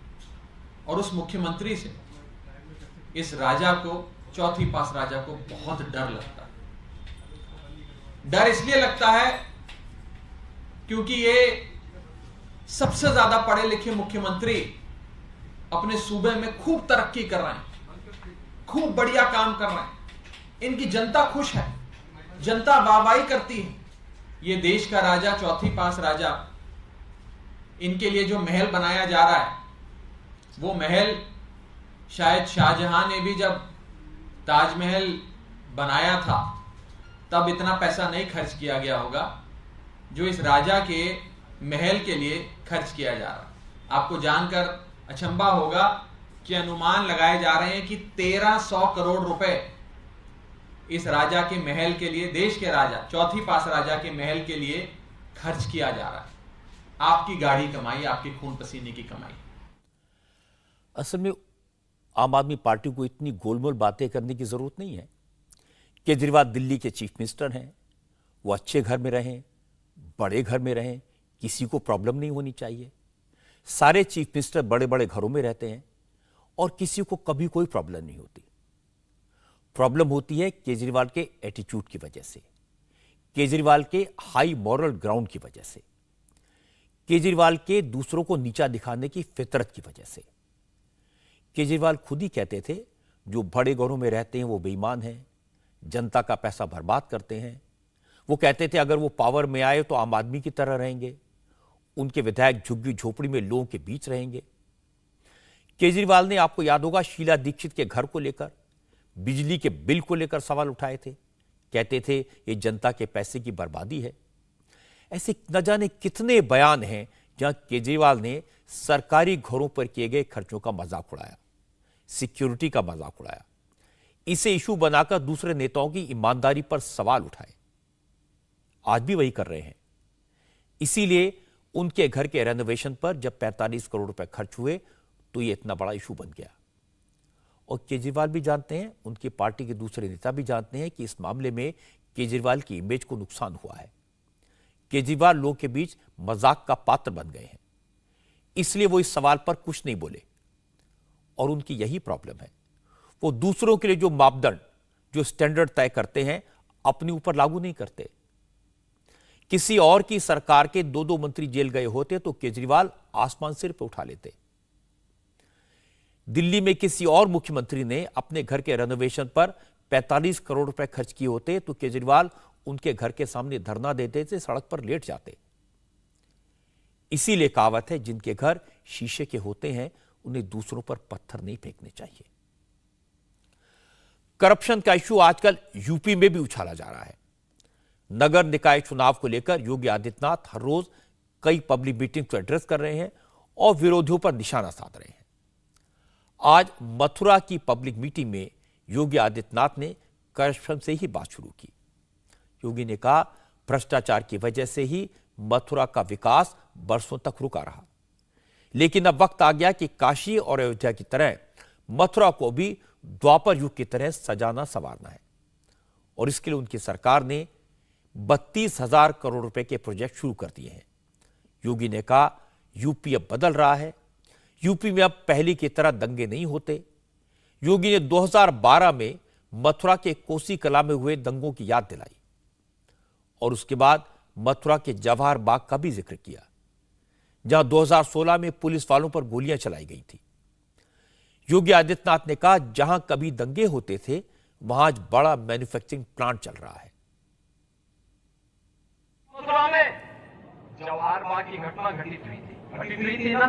और उस मुख्यमंत्री से इस राजा को, चौथी पास राजा को बहुत डर लगता है। डर इसलिए लगता है क्योंकि ये सबसे ज्यादा पढ़े लिखे मुख्यमंत्री अपने सूबे में खूब तरक्की कर रहे हैं, खूब बढ़िया काम कर रहे हैं, इनकी जनता खुश है, जनता वाहवाही करती है। ये देश का राजा, चौथी पास राजा, इनके लिए जो महल बनाया जा रहा है वो महल शायद शाहजहां ने भी जब ताजमहल बनाया था तब इतना पैसा नहीं खर्च किया गया होगा जो इस राजा के महल के लिए खर्च किया जा रहा है। आपको जानकर अचंभा होगा कि अनुमान लगाए जा रहे हैं कि 1300 करोड़ रुपए इस राजा के महल के लिए, देश के राजा, चौथी पास राजा के महल के लिए खर्च किया जा रहा है। आपकी गाढ़ी कमाई, आपके खून पसीने की कमाई। असल में आम आदमी पार्टी को इतनी गोलमोल बातें करने की जरूरत नहीं है। केजरीवाल दिल्ली के चीफ मिनिस्टर हैं, वो अच्छे घर में रहें, बड़े घर में रहें, किसी को प्रॉब्लम नहीं होनी चाहिए। सारे चीफ मिनिस्टर बड़े बड़े घरों में रहते हैं और किसी को कभी कोई प्रॉब्लम नहीं होती। प्रॉब्लम होती है केजरीवाल के एटीट्यूड की वजह से, केजरीवाल के हाई मॉरल ग्राउंड की वजह से, केजरीवाल के दूसरों को नीचा दिखाने की फितरत की वजह से। केजरीवाल खुद ही कहते थे जो बड़े घरों में रहते हैं वो बेईमान हैं, जनता का पैसा बर्बाद करते हैं। वो कहते थे अगर वो पावर में आए तो आम आदमी की तरह रहेंगे, उनके विधायक झुग्गी झोपड़ी में लोगों के बीच रहेंगे। केजरीवाल ने, आपको याद होगा, शीला दीक्षित के घर को लेकर, बिजली के बिल को लेकर सवाल उठाए थे। कहते थे ये जनता के पैसे की बर्बादी है। ऐसे न जाने कितने बयान हैं जहां केजरीवाल ने सरकारी घरों पर किए गए खर्चों का मजाक उड़ाया, सिक्योरिटी का मजाक उड़ाया, इसे इशू बनाकर दूसरे नेताओं की ईमानदारी पर सवाल उठाए। आज भी वही कर रहे हैं। इसीलिए उनके घर के रेनोवेशन पर जब 45 करोड़ रुपए खर्च हुए तो ये इतना बड़ा इशू बन गया। और केजरीवाल भी जानते हैं, उनकी पार्टी के दूसरे नेता भी जानते हैं कि इस मामले में केजरीवाल की इमेज को नुकसान हुआ है। केजरीवाल लोगों के बीच मजाक का पात्र बन गए हैं, इसलिए वो इस सवाल पर कुछ नहीं बोले। और उनकी यही प्रॉब्लम है, वो दूसरों के लिए जो मापदंड, जो स्टैंडर्ड तय करते हैं, अपने ऊपर लागू नहीं करते। किसी और की सरकार के 2-2 मंत्री जेल गए होते तो केजरीवाल आसमान सिर पर उठा लेते। दिल्ली में किसी और मुख्यमंत्री ने अपने घर के रेनोवेशन पर 45 करोड़ रुपए खर्च किए होते तो केजरीवाल उनके घर के सामने धरना देते थे, सड़क पर लेट जाते। इसीलिए कहावत है, जिनके घर शीशे के होते हैं उन्हें दूसरों पर पत्थर नहीं फेंकने चाहिए। करप्शन का इश्यू आजकल यूपी में भी उछाला जा रहा है। नगर निकाय चुनाव को लेकर योगी आदित्यनाथ हर रोज कई पब्लिक मीटिंग को एड्रेस कर रहे हैं और विरोधियों पर निशाना साध रहे हैं। आज मथुरा की पब्लिक मीटिंग में योगी आदित्यनाथ ने करप्शन से ही बात शुरू की। योगी ने कहा, भ्रष्टाचार की वजह से ही मथुरा का विकास बरसों तक रुका रहा, लेकिन अब वक्त आ गया कि काशी और अयोध्या की तरह मथुरा को भी द्वापर युग की तरह सजाना संवारना है। और इसके लिए उनकी सरकार ने 32,000 करोड़ रुपए के प्रोजेक्ट शुरू कर दिए हैं। योगी ने कहा, यूपी अब बदल रहा है, यूपी में अब पहले की तरह दंगे नहीं होते। योगी ने 2012 में मथुरा के कोसी कला में हुए दंगों की याद दिलाई और उसके बाद मथुरा के जवाहर बाग का भी जिक्र किया, जहां 2016 में पुलिस वालों पर गोलियां चलाई गई थी। योगी आदित्यनाथ ने कहा, जहां कभी दंगे होते थे वहां आज बड़ा मैन्युफैक्चरिंग प्लांट चल रहा है। मथुरा में जवाहर बाग की घटना घटित हुई थी ना,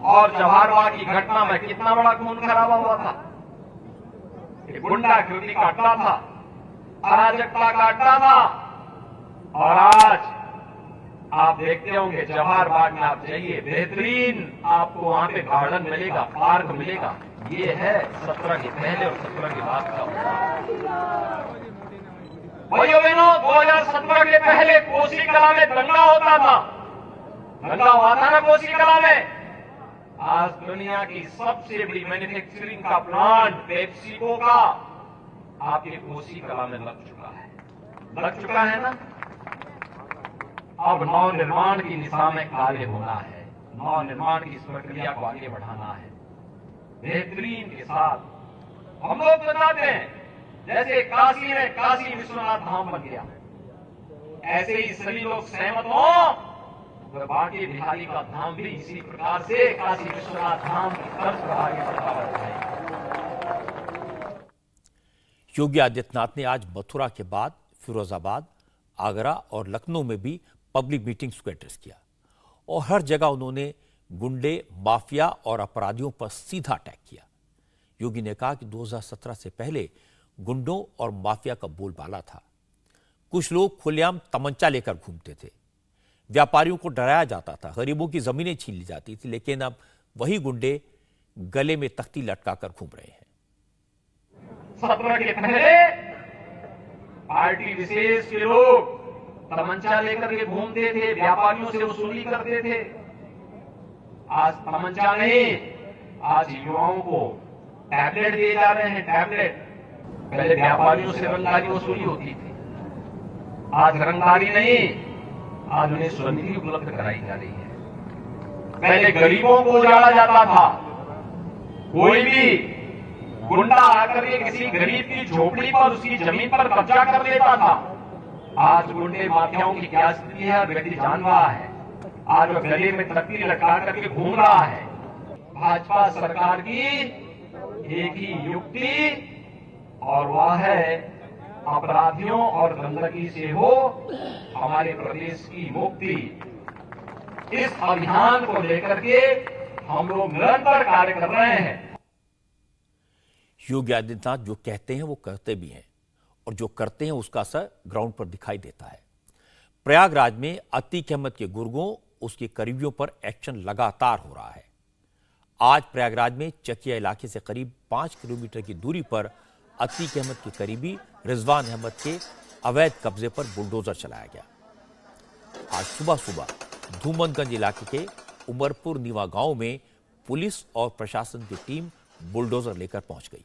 और जवाहर बाग की घटना में कितना बड़ा खून खराबा हुआ था। गुंडागिरी का अड्डा था, अराजकता का अड्डा था। और आज आप देखते होंगे जवाहर बाग में आप जाइए, बेहतरीन आपको वहां पे गार्डन मिलेगा, पार्क मिलेगा। ये है 17 के पहले और 17 के बाद का। भाइयों बहनों, 2017 के पहले कोसी कला में दंगा होता था, दंगा हुआ था ना कोसी कला में। आज दुनिया की सबसे बड़ी मैन्युफैक्चरिंग का प्लांट पेप्सिको का आपके कोसी कला में लग चुका है ना। अब नव निर्माण की दिशा में कार्य होना है, नव निर्माण की इस प्रक्रिया को आगे बढ़ाना है बेहतरीन के साथ। हम लोग बताते हैं, जैसे काशी में काशी विश्वनाथ धाम बन गया, ऐसे ही सभी लोग सहमत हों तो बाकी बिहारी का धाम भी इसी प्रकार से काशी विश्वनाथ धाम की तर्ज पर आगे बढ़ता है। योगी आदित्यनाथ ने आज मथुरा के बाद फिरोजाबाद, आगरा और लखनऊ में भी पब्लिक मीटिंग्स को एड्रेस किया और हर जगह उन्होंने गुंडे, माफिया और अपराधियों पर सीधा अटैक किया। योगी ने कहा कि 2017 से पहले गुंडों और माफिया का बोलबाला था। कुछ लोग खुलेआम तमंचा लेकर घूमते थे, व्यापारियों को डराया जाता था, गरीबों की जमीनें छीन ली जाती थी, लेकिन अब वही गुंडे गले में तख्ती लटकाकर घूम रहे हैं। 17 के पहले पार्टी विशेष के लोग तमंचा लेकर के घूमते थे, व्यापारियों से वसूली करते थे। आज तमंचा नहीं, आज युवाओं को टैबलेट दिए जा रहे हैं, टैबलेट। पहले व्यापारियों से रंगदारी वसूली होती थी, आज रंगदारी नहीं, आज उन्हें स्वनिधि उपलब्ध कराई जा रही है। पहले गरीबों को उजाड़ा जाता था, कोई भी गुंडा आकर के किसी गरीब की झोपड़ी पर, उसकी जमीन पर कब्जा कर लेता था। आज गुंडे माफियाओं की क्या स्थिति है, व्यक्ति जान रहा है। आज वो गले में तख्ती लटका करके घूम रहा है। भाजपा सरकार की एक ही युक्ति, और वह है अपराधियों और गंदगी से हो हमारे प्रदेश की मुक्ति। इस अभियान को लेकर के हम लोग निरंतर कार्य कर रहे हैं। योगी आदित्यनाथ जो कहते हैं वो करते भी हैं और जो करते हैं उसका असर ग्राउंड पर दिखाई देता है। प्रयागराज में अतीक अहमद के गुर्गों, उसके करीबियों पर एक्शन लगातार हो रहा है। आज प्रयागराज में चकिया इलाके से करीब 5 किलोमीटर की दूरी पर अतीक अहमद के करीबी रिजवान अहमद के अवैध कब्जे पर बुलडोजर चलाया गया। आज सुबह सुबह धूमनगंज इलाके के उमरपुर नीवा गांव में पुलिस और प्रशासन की टीम बुलडोजर लेकर पहुंच गई।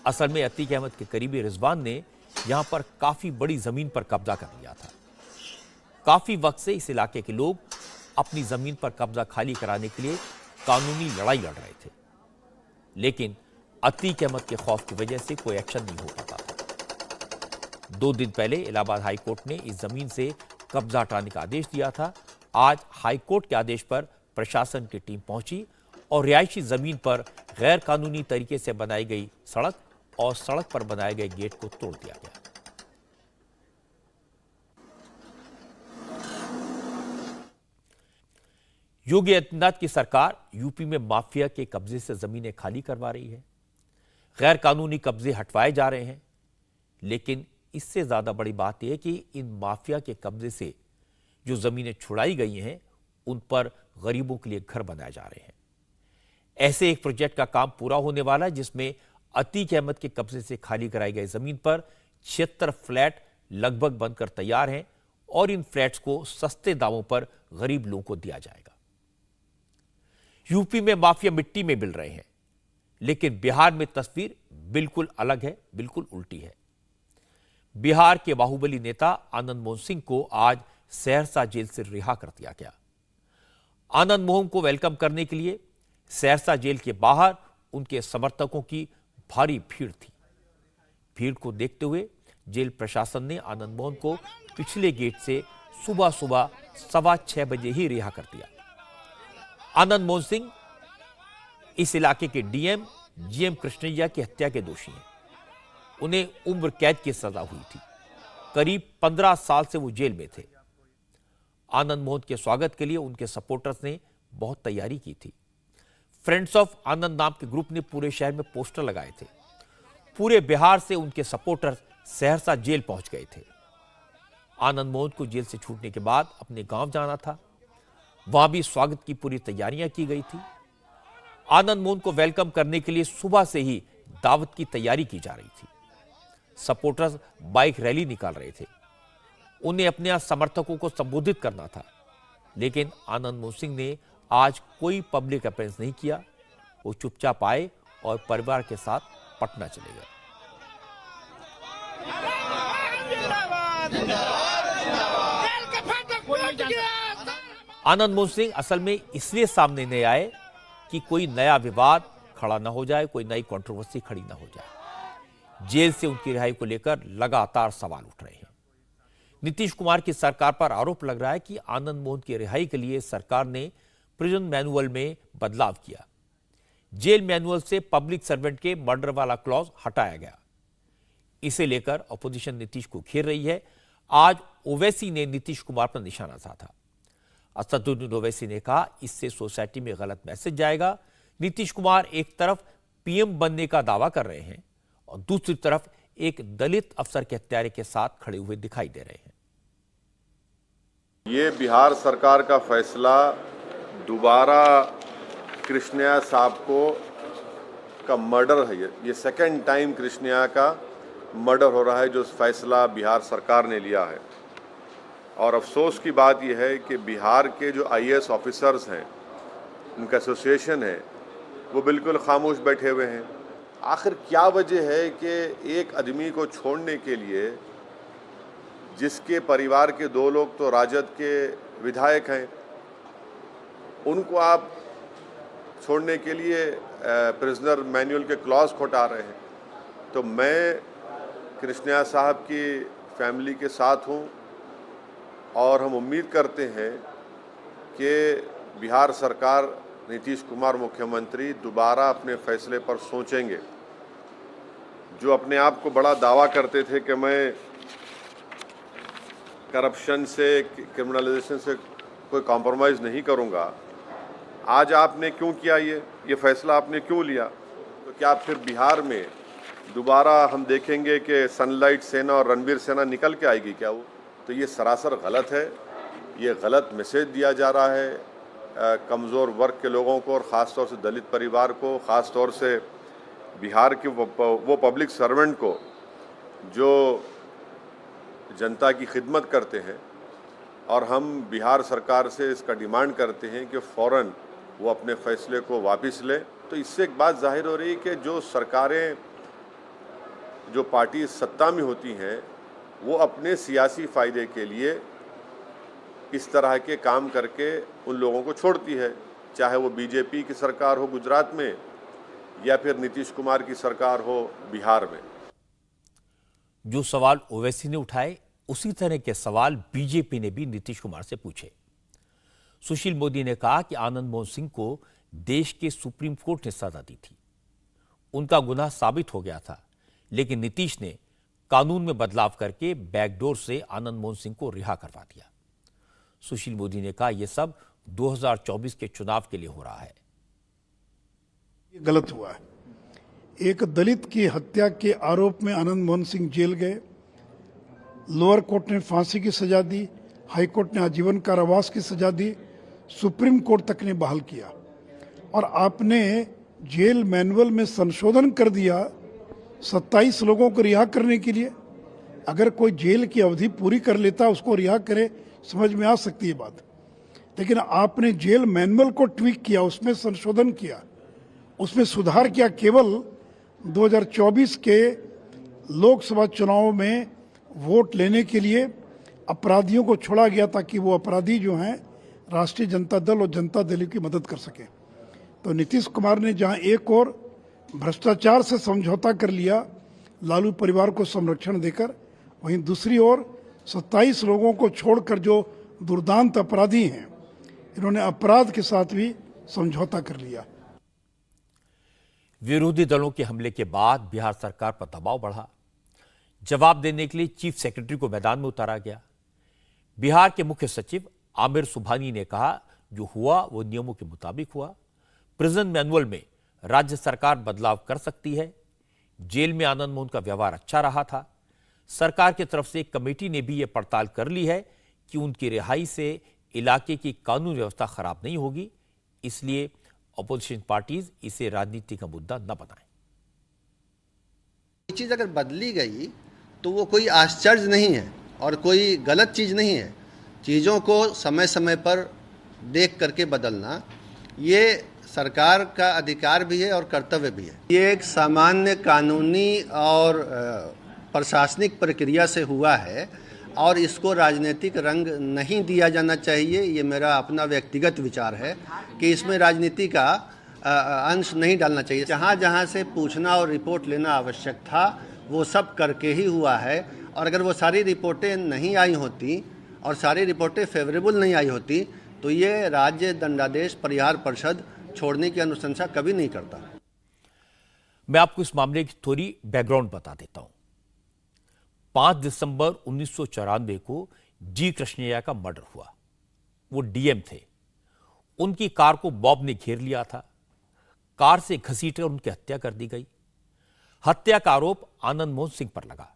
असल में अतीक अहमद के करीबी रिजवान ने यहां पर काफी बड़ी जमीन पर कब्जा कर लिया था। काफी वक्त से इस इलाके के लोग अपनी जमीन पर कब्जा खाली कराने के लिए कानूनी लड़ाई लड़ रहे थे, लेकिन अतीक अहमद के खौफ की वजह से कोई एक्शन नहीं हो पाता था। 2 दिन पहले इलाहाबाद हाई कोर्ट ने इस जमीन से कब्जा हटाने का आदेश दिया था। आज हाई कोर्ट के आदेश पर प्रशासन की टीम पहुंची और रिहायशी जमीन पर गैर कानूनी तरीके से बनाई गई सड़क और सड़क पर बनाए गए गेट को तोड़ दिया गया। योगी आदित्यनाथ की सरकार यूपी में माफिया के कब्जे से जमीनें खाली करवा रही है, गैर कानूनी कब्जे हटवाए जा रहे हैं, लेकिन इससे ज्यादा बड़ी बात यह है कि इन माफिया के कब्जे से जो जमीनें छुड़ाई गई हैं उन पर गरीबों के लिए घर बनाए जा रहे हैं। ऐसे एक प्रोजेक्ट का काम पूरा होने वाला है जिसमें अतीक अहमद के कब्जे से खाली कराई गई जमीन पर 76 फ्लैट लगभग बनकर तैयार हैं और इन फ्लैट्स को सस्ते दामों पर गरीब लोगों को दिया जाएगा। यूपी में माफिया मिट्टी में मिल रहे हैं, लेकिन बिहार में तस्वीर बिल्कुल अलग है, बिल्कुल उल्टी है। बिहार के बाहुबली नेता आनंद मोहन सिंह को आज सहरसा जेल से रिहा कर दिया गया। आनंद मोहन को वेलकम करने के लिए सहरसा जेल के बाहर उनके समर्थकों की भारी भीड़ थी। भीड़ को देखते हुए जेल प्रशासन ने आनंद मोहन को पिछले गेट से सुबह 6:15 बजे ही रिहा कर दिया। आनंद मोहन सिंह इस इलाके के डीएम जीएम कृष्णैया की हत्या के दोषी हैं। उन्हें उम्र कैद की सजा हुई थी। करीब 15 साल से वो जेल में थे। आनंद मोहन के स्वागत के लिए उनके सपोर्टर्स ने बहुत तैयारी की थी। फ्रेंड्स ऑफ आनंद नाम के ग्रुप ने पूरे शहर में पोस्टर लगाए थे। पूरे बिहार से उनके सपोर्टर्स सहरसा जेल पहुंच गए थे। आनंद मोहन को जेल से छूटने के बाद अपने गांव जाना था। वहां भी स्वागत की पूरी तैयारियां की गई थी। आनंद मोहन को वेलकम करने के लिए सुबह से ही दावत की तैयारी की जा रही थी। सपोर्टर्स बाइक रैली निकाल रहे थे। उन्हें अपने समर्थकों को संबोधित करना था, लेकिन आनंद मोहन सिंह ने आज कोई पब्लिक अपीयरेंस नहीं किया। वो चुपचाप आए और परिवार के साथ पटना चले गए। आनंद मोहन सिंह असल में इसलिए सामने नहीं आए कि कोई नया विवाद खड़ा ना हो जाए, कोई नई कंट्रोवर्सी खड़ी ना हो जाए। जेल से उनकी रिहाई को लेकर लगातार सवाल उठ रहे हैं। नीतीश कुमार की सरकार पर आरोप लग रहा है कि आनंद मोहन की रिहाई के लिए सरकार ने प्रिजन मैनुअल में बदलाव किया। जेल मैनुअल से पब्लिक सर्वेंट के मर्डर वाला क्लॉज हटाया गया। इसे लेकर अपोजिशन नीतीश को घेर रही है। आज ओवैसी ने नीतीश कुमार पर निशाना साधा। असदुद्दीन ओवैसी ने कहा, इससे सोसाइटी में गलत मैसेज जाएगा। नीतीश कुमार एक तरफ पीएम बनने का दावा कर रहे हैं और दूसरी तरफ एक दलित अफसर के हत्यारे के साथ खड़े हुए दिखाई दे रहे हैं। ये बिहार सरकार का फैसला दोबारा कृष्णया साहब का मर्डर है। ये सेकंड टाइम कृष्णया का मर्डर हो रहा है जो फैसला बिहार सरकार ने लिया है। और अफसोस की बात यह है कि बिहार के जो आईएएस ऑफिसर्स हैं, उनका एसोसिएशन है, वो बिल्कुल खामोश बैठे हुए हैं। आखिर क्या वजह है कि एक आदमी को छोड़ने के लिए, जिसके परिवार के 2 लोग तो राजद के विधायक हैं, उनको आप छोड़ने के लिए प्रिजनर मैनुअल के क्लॉज खोटा रहे हैं। तो मैं कृष्णया साहब की फैमिली के साथ हूँ और हम उम्मीद करते हैं कि बिहार सरकार, नीतीश कुमार मुख्यमंत्री दोबारा अपने फैसले पर सोचेंगे। जो अपने आप को बड़ा दावा करते थे कि मैं करप्शन से, क्रिमिनलाइजेशन से कोई कॉम्प्रोमाइज़ नहीं करूंगा, आज आपने क्यों किया ये फैसला आपने क्यों लिया? तो क्या फिर बिहार में दोबारा हम देखेंगे कि सनलाइट सेना और रणवीर सेना निकल के आएगी क्या वो? तो ये सरासर गलत है। ये गलत मैसेज दिया जा रहा है कमज़ोर वर्ग के लोगों को और ख़ास तौर से दलित परिवार को, ख़ास तौर से बिहार के वो पब्लिक सर्वेंट को जो जनता की खिदमत करते हैं। और हम बिहार सरकार से इसका डिमांड करते हैं कि फ़ौरन वो अपने फैसले को वापस ले तो इससे एक बात जाहिर हो रही कि जो सरकारें, जो पार्टी सत्ता में होती हैं, वो अपने सियासी फायदे के लिए इस तरह के काम करके उन लोगों को छोड़ती है, चाहे वो बीजेपी की सरकार हो गुजरात में या फिर नीतीश कुमार की सरकार हो बिहार में। जो सवाल ओवैसी ने उठाए उसी तरह के सवाल बीजेपी ने भी नीतीश कुमार से पूछे। सुशील मोदी ने कहा कि आनंद मोहन सिंह को देश के सुप्रीम कोर्ट ने सजा दी थी, उनका गुनाह साबित हो गया था, लेकिन नीतीश ने कानून में बदलाव करके बैकडोर से आनंद मोहन सिंह को रिहा करवा दिया। सुशील मोदी ने कहा यह सब 2024 के चुनाव के लिए हो रहा है। ये गलत हुआ है। एक दलित की हत्या के आरोप में आनंद मोहन सिंह जेल गए, लोअर कोर्ट ने फांसी की सजा दी, हाई कोर्ट ने आजीवन कारावास की सजा दी, सुप्रीम कोर्ट तक ने बहाल किया, और आपने जेल मैनुअल में संशोधन कर दिया 27 लोगों को रिहा करने के लिए। अगर कोई जेल की अवधि पूरी कर लेता उसको रिहा करे, समझ में आ सकती है बात, लेकिन आपने जेल मैनुअल को ट्वीक किया, उसमें संशोधन किया, उसमें सुधार किया। केवल 2024 के लोकसभा चुनाव में वोट लेने के लिए अपराधियों को छोड़ा गया ताकि वो अपराधी जो हैं राष्ट्रीय जनता दल और जनता दल की मदद कर सके। तो नीतीश कुमार ने जहां एक और भ्रष्टाचार से समझौता कर लिया लालू परिवार को संरक्षण देकर, वहीं दूसरी ओर 27 लोगों को छोड़कर जो दुर्दांत अपराधी हैं, इन्होंने अपराध के साथ भी समझौता कर लिया। विरोधी दलों के हमले के बाद बिहार सरकार पर दबाव बढ़ा। जवाब देने के लिए चीफ सेक्रेटरी को मैदान में उतारा गया। बिहार के मुख्य सचिव आमिर सुबहानी ने कहा जो हुआ वो नियमों के मुताबिक हुआ। प्रिजन मैनुअल में राज्य सरकार बदलाव कर सकती है। जेल में आनंद मोहन का व्यवहार अच्छा रहा था। सरकार की तरफ से एक कमेटी ने भी यह पड़ताल कर ली है कि उनकी रिहाई से इलाके की कानून व्यवस्था खराब नहीं होगी, इसलिए अपोजिशन पार्टीज इसे राजनीति का मुद्दा न बनाएं। ये चीज अगर बदली गई तो वो कोई आश्चर्य नहीं है और कोई गलत चीज नहीं है। चीज़ों को समय समय पर देख करके बदलना ये सरकार का अधिकार भी है और कर्तव्य भी है। ये एक सामान्य कानूनी और प्रशासनिक प्रक्रिया से हुआ है और इसको राजनीतिक रंग नहीं दिया जाना चाहिए। ये मेरा अपना व्यक्तिगत विचार है कि इसमें राजनीति का अंश नहीं डालना चाहिए। जहाँ जहाँ से पूछना और रिपोर्ट लेना आवश्यक था वो सब करके ही हुआ है, और अगर वो सारी रिपोर्टें नहीं आई होती और सारी रिपोर्टें फेवरेबल नहीं आई होती तो ये राज्य दंडादेश परिहार परिषद छोड़ने की अनुशंसा कभी नहीं करता। मैं आपको इस मामले की थोड़ी बैकग्राउंड बता देता हूं। 5 दिसंबर 1994 को जी कृष्णैया का मर्डर हुआ। वो डीएम थे। उनकी कार को बॉब ने घेर लिया था। कार से घसीटकर उनकी हत्या कर दी गई। हत्या का आरोप आनंद मोहन सिंह पर लगा।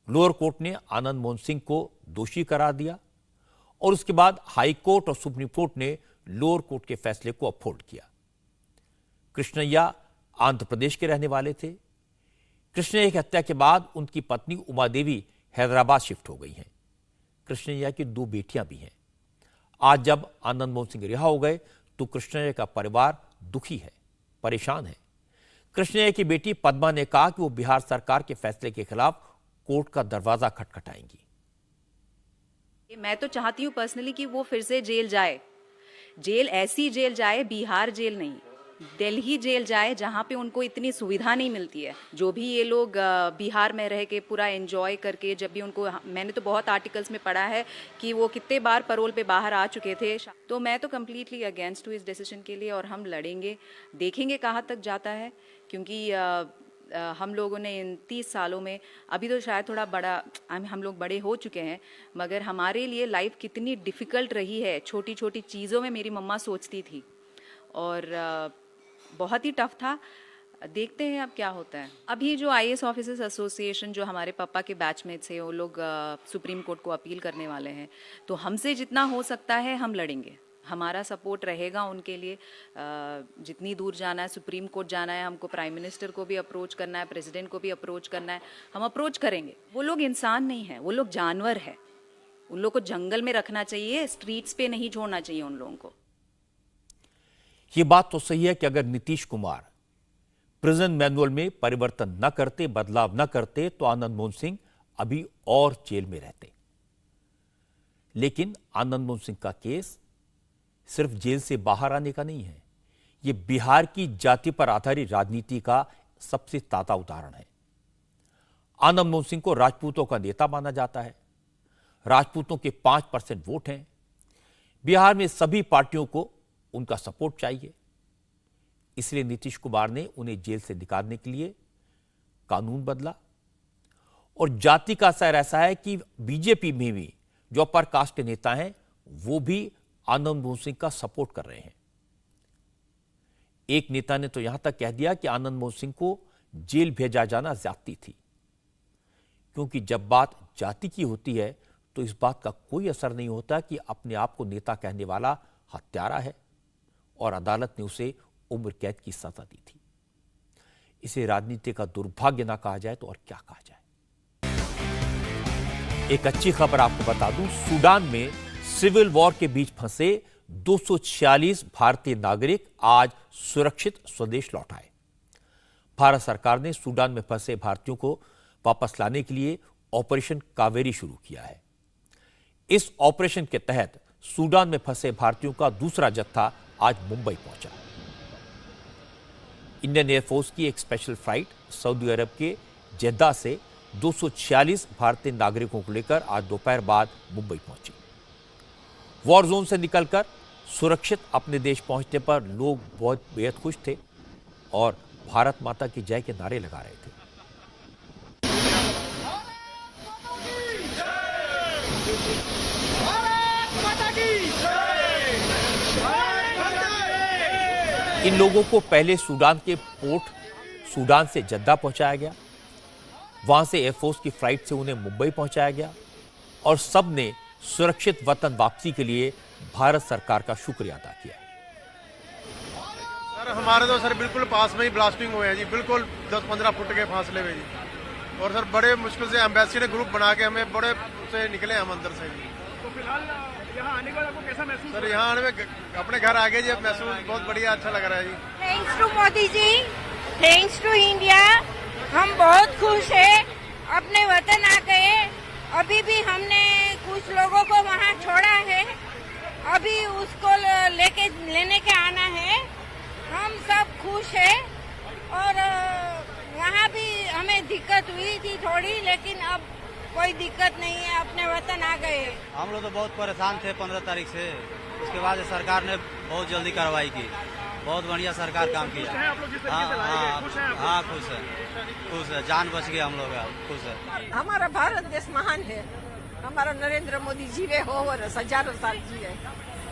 लोअर कोर्ट ने आनंद मोहन सिंह को दोषी करार दिया और उसके बाद हाई कोर्ट और सुप्रीम कोर्ट ने लोअर कोर्ट के फैसले को अपहोल्ड किया। कृष्णैया आंध्र प्रदेश के रहने वाले थे। कृष्णैया की हत्या के बाद उनकी पत्नी उमा देवी हैदराबाद शिफ्ट हो गई हैं। कृष्णैया की 2 बेटियां भी हैं। आज जब आनंद मोहन सिंह रिहा हो गए तो कृष्णैया का परिवार दुखी है, परेशान है। कृष्णैया की बेटी पद्मा ने कहा कि वो बिहार सरकार के फैसले के खिलाफ कोर्ट का दरवाजा खटखटाएंगी। मैं तो चाहती हूँ पर्सनली कि वो फिर से जेल जाए। जेल ऐसी जेल जाए, बिहार जेल नहीं, दिल्ली जेल जाए जहाँ पे उनको इतनी सुविधा नहीं मिलती है। जो भी ये लोग बिहार में रह के पूरा एंजॉय करके, जब भी उनको, मैंने तो बहुत आर्टिकल्स में पढ़ा है कि वो कितने बार पैरोल पे बाहर आ चुके थे। तो मैं तो कम्प्लीटली अगेंस्ट हूँ इस डिसीजन के लिए और हम लड़ेंगे, देखेंगे कहाँ तक जाता है। क्योंकि हम लोगों ने इन 30 सालों में, अभी तो शायद थोड़ा बड़ा हम लोग बड़े हो चुके हैं, मगर हमारे लिए लाइफ कितनी डिफ़िकल्ट रही है। छोटी छोटी चीज़ों में मेरी मम्मा सोचती थी और बहुत ही टफ था। देखते हैं अब क्या होता है। अभी जो आईएएस ऑफिसर्स एसोसिएशन जो हमारे पापा के बैचमेट्स हैं वो लोग सुप्रीम कोर्ट को अपील करने वाले हैं, तो हमसे जितना हो सकता है हम लड़ेंगे। हमारा सपोर्ट रहेगा उनके लिए। जितनी दूर जाना है, सुप्रीम कोर्ट जाना है, हमको प्राइम मिनिस्टर को भी अप्रोच करना है, प्रेसिडेंट को भी अप्रोच करना है, हम अप्रोच करेंगे। वो लोग इंसान नहीं है, वो लोग जानवर है। उन लोग को जंगल में रखना चाहिए, स्ट्रीट्स पे नहीं छोड़ना चाहिए उन लोगों को। ये बात तो सही है कि अगर नीतीश कुमार प्रिजन मैनुअल में परिवर्तन न करते, बदलाव न करते, तो आनंद मोहन सिंह अभी और जेल में रहते। लेकिन आनंद मोहन सिंह का केस सिर्फ जेल से बाहर आने का नहीं है, यह बिहार की जाति पर आधारित राजनीति का सबसे ताजा उदाहरण है। आनंद मोहन सिंह को राजपूतों का नेता माना जाता है। राजपूतों के 5% वोट हैं। बिहार में सभी पार्टियों को उनका सपोर्ट चाहिए, इसलिए नीतीश कुमार ने उन्हें जेल से निकालने के लिए कानून बदला। और जाति का असर ऐसा है कि बीजेपी में भी जो अपर कास्ट के नेता हैं वो भी आनंद मोहन सिंह का सपोर्ट कर रहे हैं। एक नेता ने तो यहां तक कह दिया कि आनंद मोहन सिंह को जेल भेजा जाना ज्यादती थी, क्योंकि जब बात जाति की होती है तो इस बात का कोई असर नहीं होता कि अपने आप को नेता कहने वाला हत्यारा है, और अदालत ने उसे उम्र कैद की सजा दी थी। इसे राजनीति का दुर्भाग्य ना कहा जाए तो और क्या कहा जाए। एक अच्छी खबर आपको बता दूं, सूडान में सिविल वॉर के बीच फंसे 246 भारतीय नागरिक आज सुरक्षित स्वदेश लौट आए। भारत सरकार ने सूडान में फंसे भारतीयों को वापस लाने के लिए ऑपरेशन कावेरी शुरू किया है। इस ऑपरेशन के तहत सूडान में फंसे भारतीयों का दूसरा जत्था आज मुंबई पहुंचा। इंडियन एयरफोर्स की एक स्पेशल फ्लाइट सऊदी अरब के जेद्दा से 246 भारतीय नागरिकों को लेकर आज दोपहर बाद मुंबई पहुंची। वॉर जोन से निकलकर सुरक्षित अपने देश पहुंचने पर लोग बहुत बेहद खुश थे और भारत माता की जय के नारे लगा रहे थे। इन लोगों को पहले सूडान के पोर्ट सूडान से जद्दा पहुंचाया गया, वहां से एयरफोर्स की फ्लाइट से उन्हें मुंबई पहुंचाया गया और सब ने सुरक्षित वतन वापसी के लिए भारत सरकार का शुक्रिया अदा किया। सर हमारे तो सर बिल्कुल पास में ही ब्लास्टिंग हुए हैं जी, बिल्कुल 10-15 फुट के फासले में जी, और सर बड़े मुश्किल से एम्बेसी ने ग्रुप बना के हमें बड़े से निकले हम अंदर से जी। तो फिलहाल यहाँ आने के बाद आपको कैसा महसूस? सर यहाँ आने में अपने घर आ गए जी, महसूस बहुत बढ़िया अच्छा लग रहा है जी। Thanks to Modi ji, thanks to India, हम बहुत खुश हैं, अपने वतन आ गए। अभी भी हमने कुछ लोगों को वहाँ छोड़ा है, अभी उसको लेने के आना है। हम सब खुश हैं और वहाँ भी हमें दिक्कत हुई थी थोड़ी, लेकिन अब कोई दिक्कत नहीं है, अपने वतन आ गए। हम लोग तो बहुत परेशान थे 15 तारीख से, उसके बाद सरकार ने बहुत जल्दी कार्रवाई की, बहुत बढ़िया सरकार काम किया। हाँ खुश है, जान बच गई हम लोग, खुश है। हमारा भारत देश महान है, हमारा नरेंद्र मोदी जीवे हो और हजारों साल जीवे,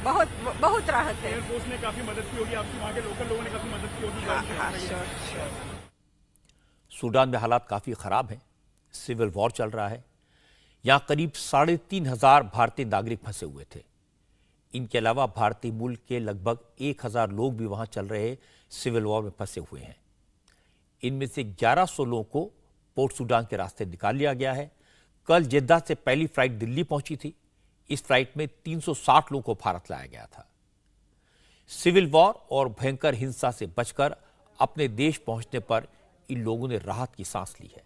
बहुत राहत है। एयरफोर्स ने काफी मदद की होगी आपकी, वहाँ के लोकल लोगों ने काफी मदद की होगी। सूडान में हालात काफी खराब हैं, सिविल वॉर चल रहा है। यहां करीब 3,500 भारतीय नागरिक फंसे हुए थे। इनके अलावा भारतीय मूल के लगभग 1,000 लोग भी वहां चल रहे सिविल वॉर में फंसे हुए हैं। इनमें से 1100 लोगों को पोर्ट सूडान के रास्ते निकाल लिया गया है। कल जेद्दा से पहली फ्लाइट दिल्ली पहुंची थी। इस फ्लाइट में 360 लोगों को भारत लाया गया था। सिविल वॉर और भयंकर हिंसा से बचकर अपने देश पहुंचने पर इन लोगों ने राहत की सांस ली है।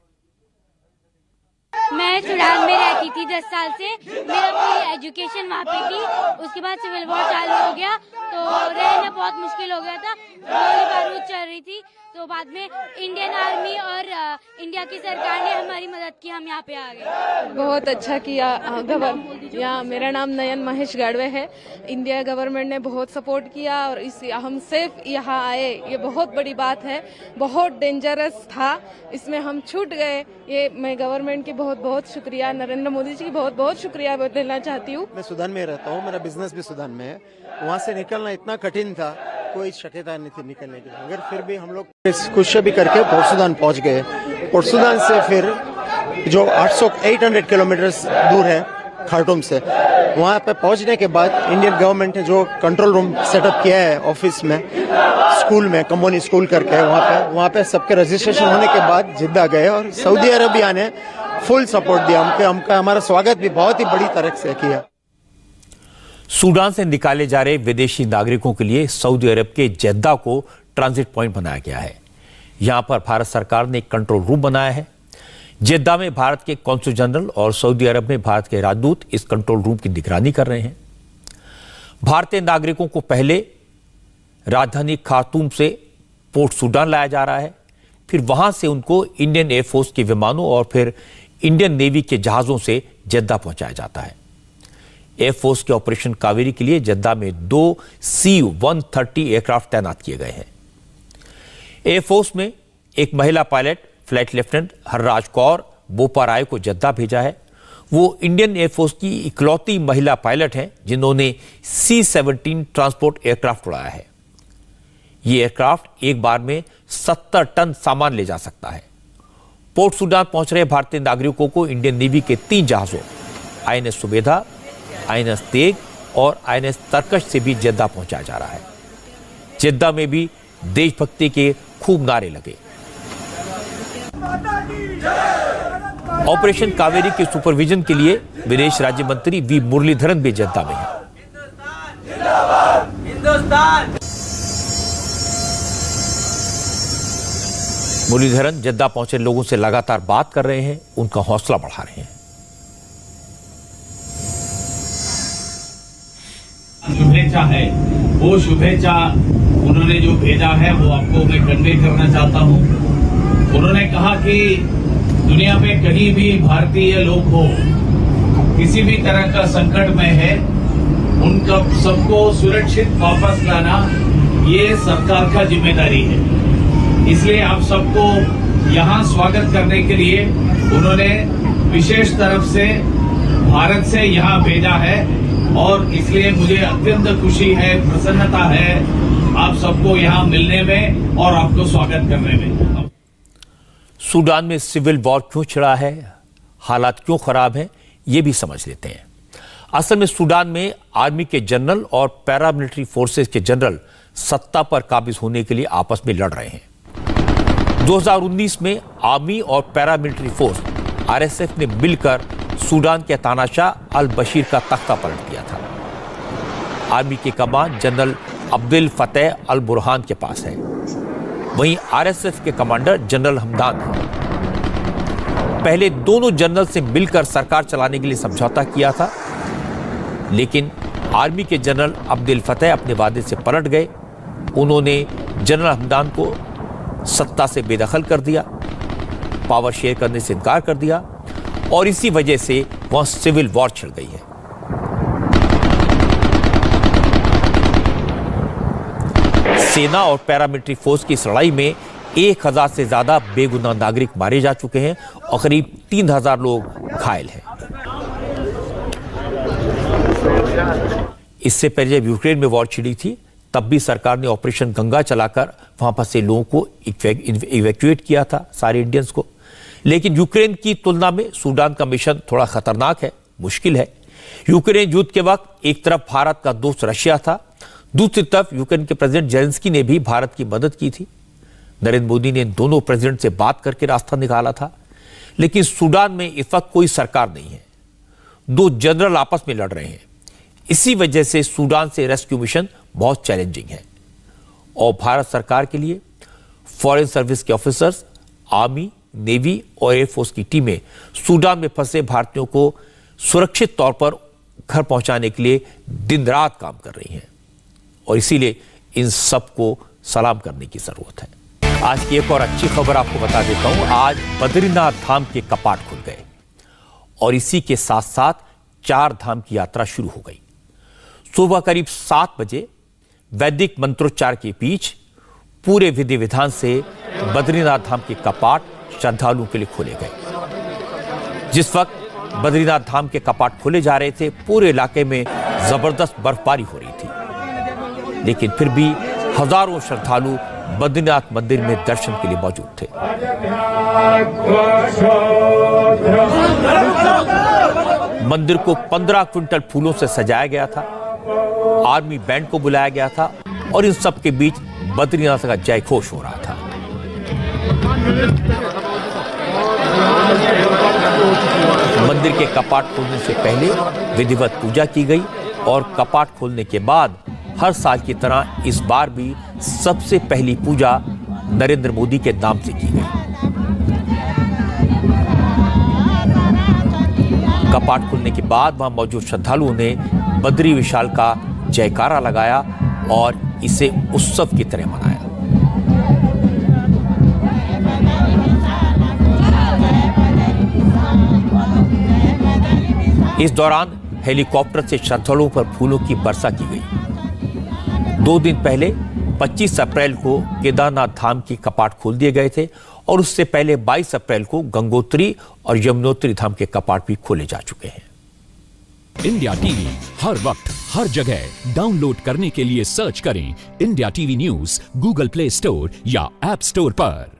मैं सूडान में रहती थी 10 साल से, मेरा पूरी एजुकेशन वहाँ पे थी। उसके बाद सिविल वॉर चालू हो गया तो रहना बहुत मुश्किल हो गया था, गोली बारूद चल रही थी। तो बाद में इंडियन आर्मी और इंडिया की सरकार ने हमारी मदद की, हम यहाँ पे आ गए। बहुत अच्छा किया यहाँ। मेरा नाम नयन महेश गाड़वे है। इंडिया गवर्नमेंट ने बहुत सपोर्ट किया और हम सेफ यहाँ आए, ये बहुत बड़ी बात है। बहुत डेंजरस था, इसमें हम छूट गए। ये मैं गवर्नमेंट की बहुत बहुत शुक्रिया, नरेंद्र मोदी जी की बहुत बहुत शुक्रिया देना चाहती हूँ। मैं सूडान में रहता हूँ, मेरा बिजनेस भी सूडान में है। वहाँ से निकलना इतना कठिन था, कोई शक्यता नहीं थी निकलने की, मगर फिर भी हम लोग खुश भी करके पोर्ट सूडान पहुँच गए। पोर्ट सूडान से फिर जो 800 किलोमीटर दूर है खार्टूम से, वहाँ पे पहुँचने के बाद इंडियन गवर्नमेंट ने जो कंट्रोल रूम सेटअप किया है ऑफिस में, स्कूल में, कम्बोनी स्कूल करके, वहाँ पे सबके रजिस्ट्रेशन होने के बाद जिद्दा गए और सऊदी अरबिया ने फुल सपोर्ट दिया हमको। हमारा स्वागत भी बहुत ही बड़ी तरह से किया। सूडान से निकाले जा रहे विदेशी नागरिकों के लिए सऊदी अरब के जेद्दा को ट्रांजिट पॉइंट बनाया गया है। यहां पर भारत सरकार ने एक कंट्रोल रूम बनाया है। जेद्दा में भारत के कौंसल जनरल और सऊदी अरब में भारत के राजदूत इस कंट्रोल रूम की निगरानी कर रहे हैं। भारतीय नागरिकों को पहले राजधानी खार्तूम से पोर्ट सूडान लाया जा रहा है, फिर वहां से उनको इंडियन एयरफोर्स के विमानों और फिर इंडियन नेवी के जहाजों से जेद्दा पहुंचाया जाता है। एयरफोर्स के ऑपरेशन कावेरी के लिए जेद्दा में 2 C-130 एयरक्राफ्ट तैनात किए गए हैं। एयरफोर्स में एक महिला pilot flight lieutenant Harraj Kaur Boparai को जेद्दा भेजा है। वो इंडियन एयरफोर्स की इकलौती महिला पायलट हैं जिन्होंने C-17 ट्रांसपोर्ट एयरक्राफ्ट उड़ाया है। ये एयरक्राफ्ट एक बार में 70 टन सामान ले जा सकता है। पोर्ट सूडान पहुंच रहे भारतीय नागरिकों को इंडियन नेवी के 3 जहाजों INS सुबेदा, INS तेग और INS तरकश से भी जेद्दा पहुंचाया जा रहा है। जेद्दा में भी देशभक्ति के खूब नारे लगे। ऑपरेशन कावेरी के सुपरविजन के लिए विदेश राज्य मंत्री वी मुरलीधरन भी जेद्दा में हैं। मुरलीधरन जेद्दा पहुंचे लोगों से लगातार बात कर रहे हैं, उनका हौसला बढ़ा रहे हैं। शुभेच्छा है, वो शुभेच्छा उन्होंने जो भेजा है वो आपको मैं कन्वे करना चाहता हूं। उन्होंने कहा कि दुनिया में कहीं भी भारतीय लोग हो, किसी भी तरह का संकट में है, उनका सबको सुरक्षित वापस लाना ये सरकार का जिम्मेदारी है। इसलिए आप सबको यहाँ स्वागत करने के लिए उन्होंने विशेष तरफ से भारत से यहाँ भेजा है और इसलिए मुझे अत्यंत खुशी है, प्रसन्नता है आप सबको यहाँ मिलने में और आपको स्वागत करने में। सूडान में सिविल वॉर क्यों छिड़ा है, हालात क्यों खराब हैं, ये भी समझ लेते हैं। असल में सूडान में आर्मी के जनरल और पैरामिलिट्री फोर्सेस के जनरल सत्ता पर काबिज होने के लिए आपस में लड़ रहे हैं। 2019 में आर्मी और पैरामिलिट्री फोर्स RSF ने मिलकर सूडान के तानाशाह अल बशीर का तख्ता पलट दिया था। आर्मी की कमान जनरल अब्दुल फतेह अल बुरहान के पास है, वहीं RSF के कमांडर जनरल हमदान हैं। पहले दोनों जनरल से मिलकर सरकार चलाने के लिए समझौता किया था, लेकिन आर्मी के जनरल अब्दुल फतेह अपने वादे से पलट गए। उन्होंने जनरल हमदान को सत्ता से बेदखल कर दिया, पावर शेयर करने से इनकार कर दिया और इसी वजह से वहां सिविल वॉर छिड़ गई है। सेना और पैरामिलिट्री फोर्स की इस लड़ाई में 1000 से ज्यादा बेगुनाह नागरिक मारे जा चुके हैं और करीब 3000 लोग घायल हैं। इससे पहले जब यूक्रेन में वॉर छिड़ी थी तब भी सरकार ने ऑपरेशन गंगा चलाकर वहां फंसे लोगों को इवैक्यूएट किया था, सारे इंडियंस को। लेकिन यूक्रेन की तुलना में सूडान का मिशन थोड़ा खतरनाक है, मुश्किल है। यूक्रेन युद्ध के वक्त एक तरफ भारत का दोस्त रशिया था, दूसरी तरफ यूक्रेन के प्रेसिडेंट जेलेंस्की ने भी भारत की मदद की थी। नरेंद्र मोदी ने दोनों प्रेसिडेंट से बात करके रास्ता निकाला था। लेकिन सूडान में इस वक्त कोई सरकार नहीं है, 2 जनरल आपस में लड़ रहे हैं। इसी वजह से सूडान से रेस्क्यू मिशन बहुत चैलेंजिंग है और भारत सरकार के लिए फॉरेन सर्विस के ऑफिसर्स, आर्मी, नेवी और एयरफोर्स की टीमें सूडान में फंसे भारतीयों को सुरक्षित तौर पर घर पहुंचाने के लिए दिन रात काम कर रही हैं और इसीलिए इन सबको सलाम करने की जरूरत है। आज की एक और अच्छी खबर आपको बता देता हूं। आज बद्रीनाथ धाम के कपाट खुल गए और इसी के साथ साथ 4 धाम की यात्रा शुरू हो गई। सुबह करीब 7 बजे वैदिक मंत्रोच्चार के बीच पूरे विधि विधान से बद्रीनाथ धाम के कपाट श्रद्धालुओं के लिए खोले गए। जिस वक्त बद्रीनाथ धाम के कपाट खोले जा रहे थे, पूरे इलाके में जबरदस्त बर्फबारी हो रही थी, लेकिन फिर भी हजारों श्रद्धालु बद्रीनाथ मंदिर में दर्शन के लिए मौजूद थे। मंदिर को 15 क्विंटल फूलों से सजाया गया था, आर्मी बैंड को बुलाया गया था और इन सब के बीच बद्रीनाथ का जय घोष हो रहा था। मंदिर के कपाट खोलने से पहले विधिवत पूजा की गई और कपाट खोलने के बाद हर साल की तरह इस बार भी सबसे पहली पूजा नरेंद्र मोदी के नाम से की गई। कपाट खुलने के बाद वहां मौजूद श्रद्धालुओं ने बद्री विशाल का जयकारा लगाया और इसे उत्सव की तरह मनाया। इस दौरान हेलीकॉप्टर से श्रद्धालुओं पर फूलों की वर्षा की गई। 2 दिन पहले 25 अप्रैल को केदारनाथ धाम के कपाट खोल दिए गए थे और उससे पहले 22 अप्रैल को गंगोत्री और यमुनोत्री धाम के कपाट भी खोले जा चुके हैं। इंडिया टीवी हर वक्त हर जगह डाउनलोड करने के लिए सर्च करें India TV news Google play store या ऐप स्टोर पर।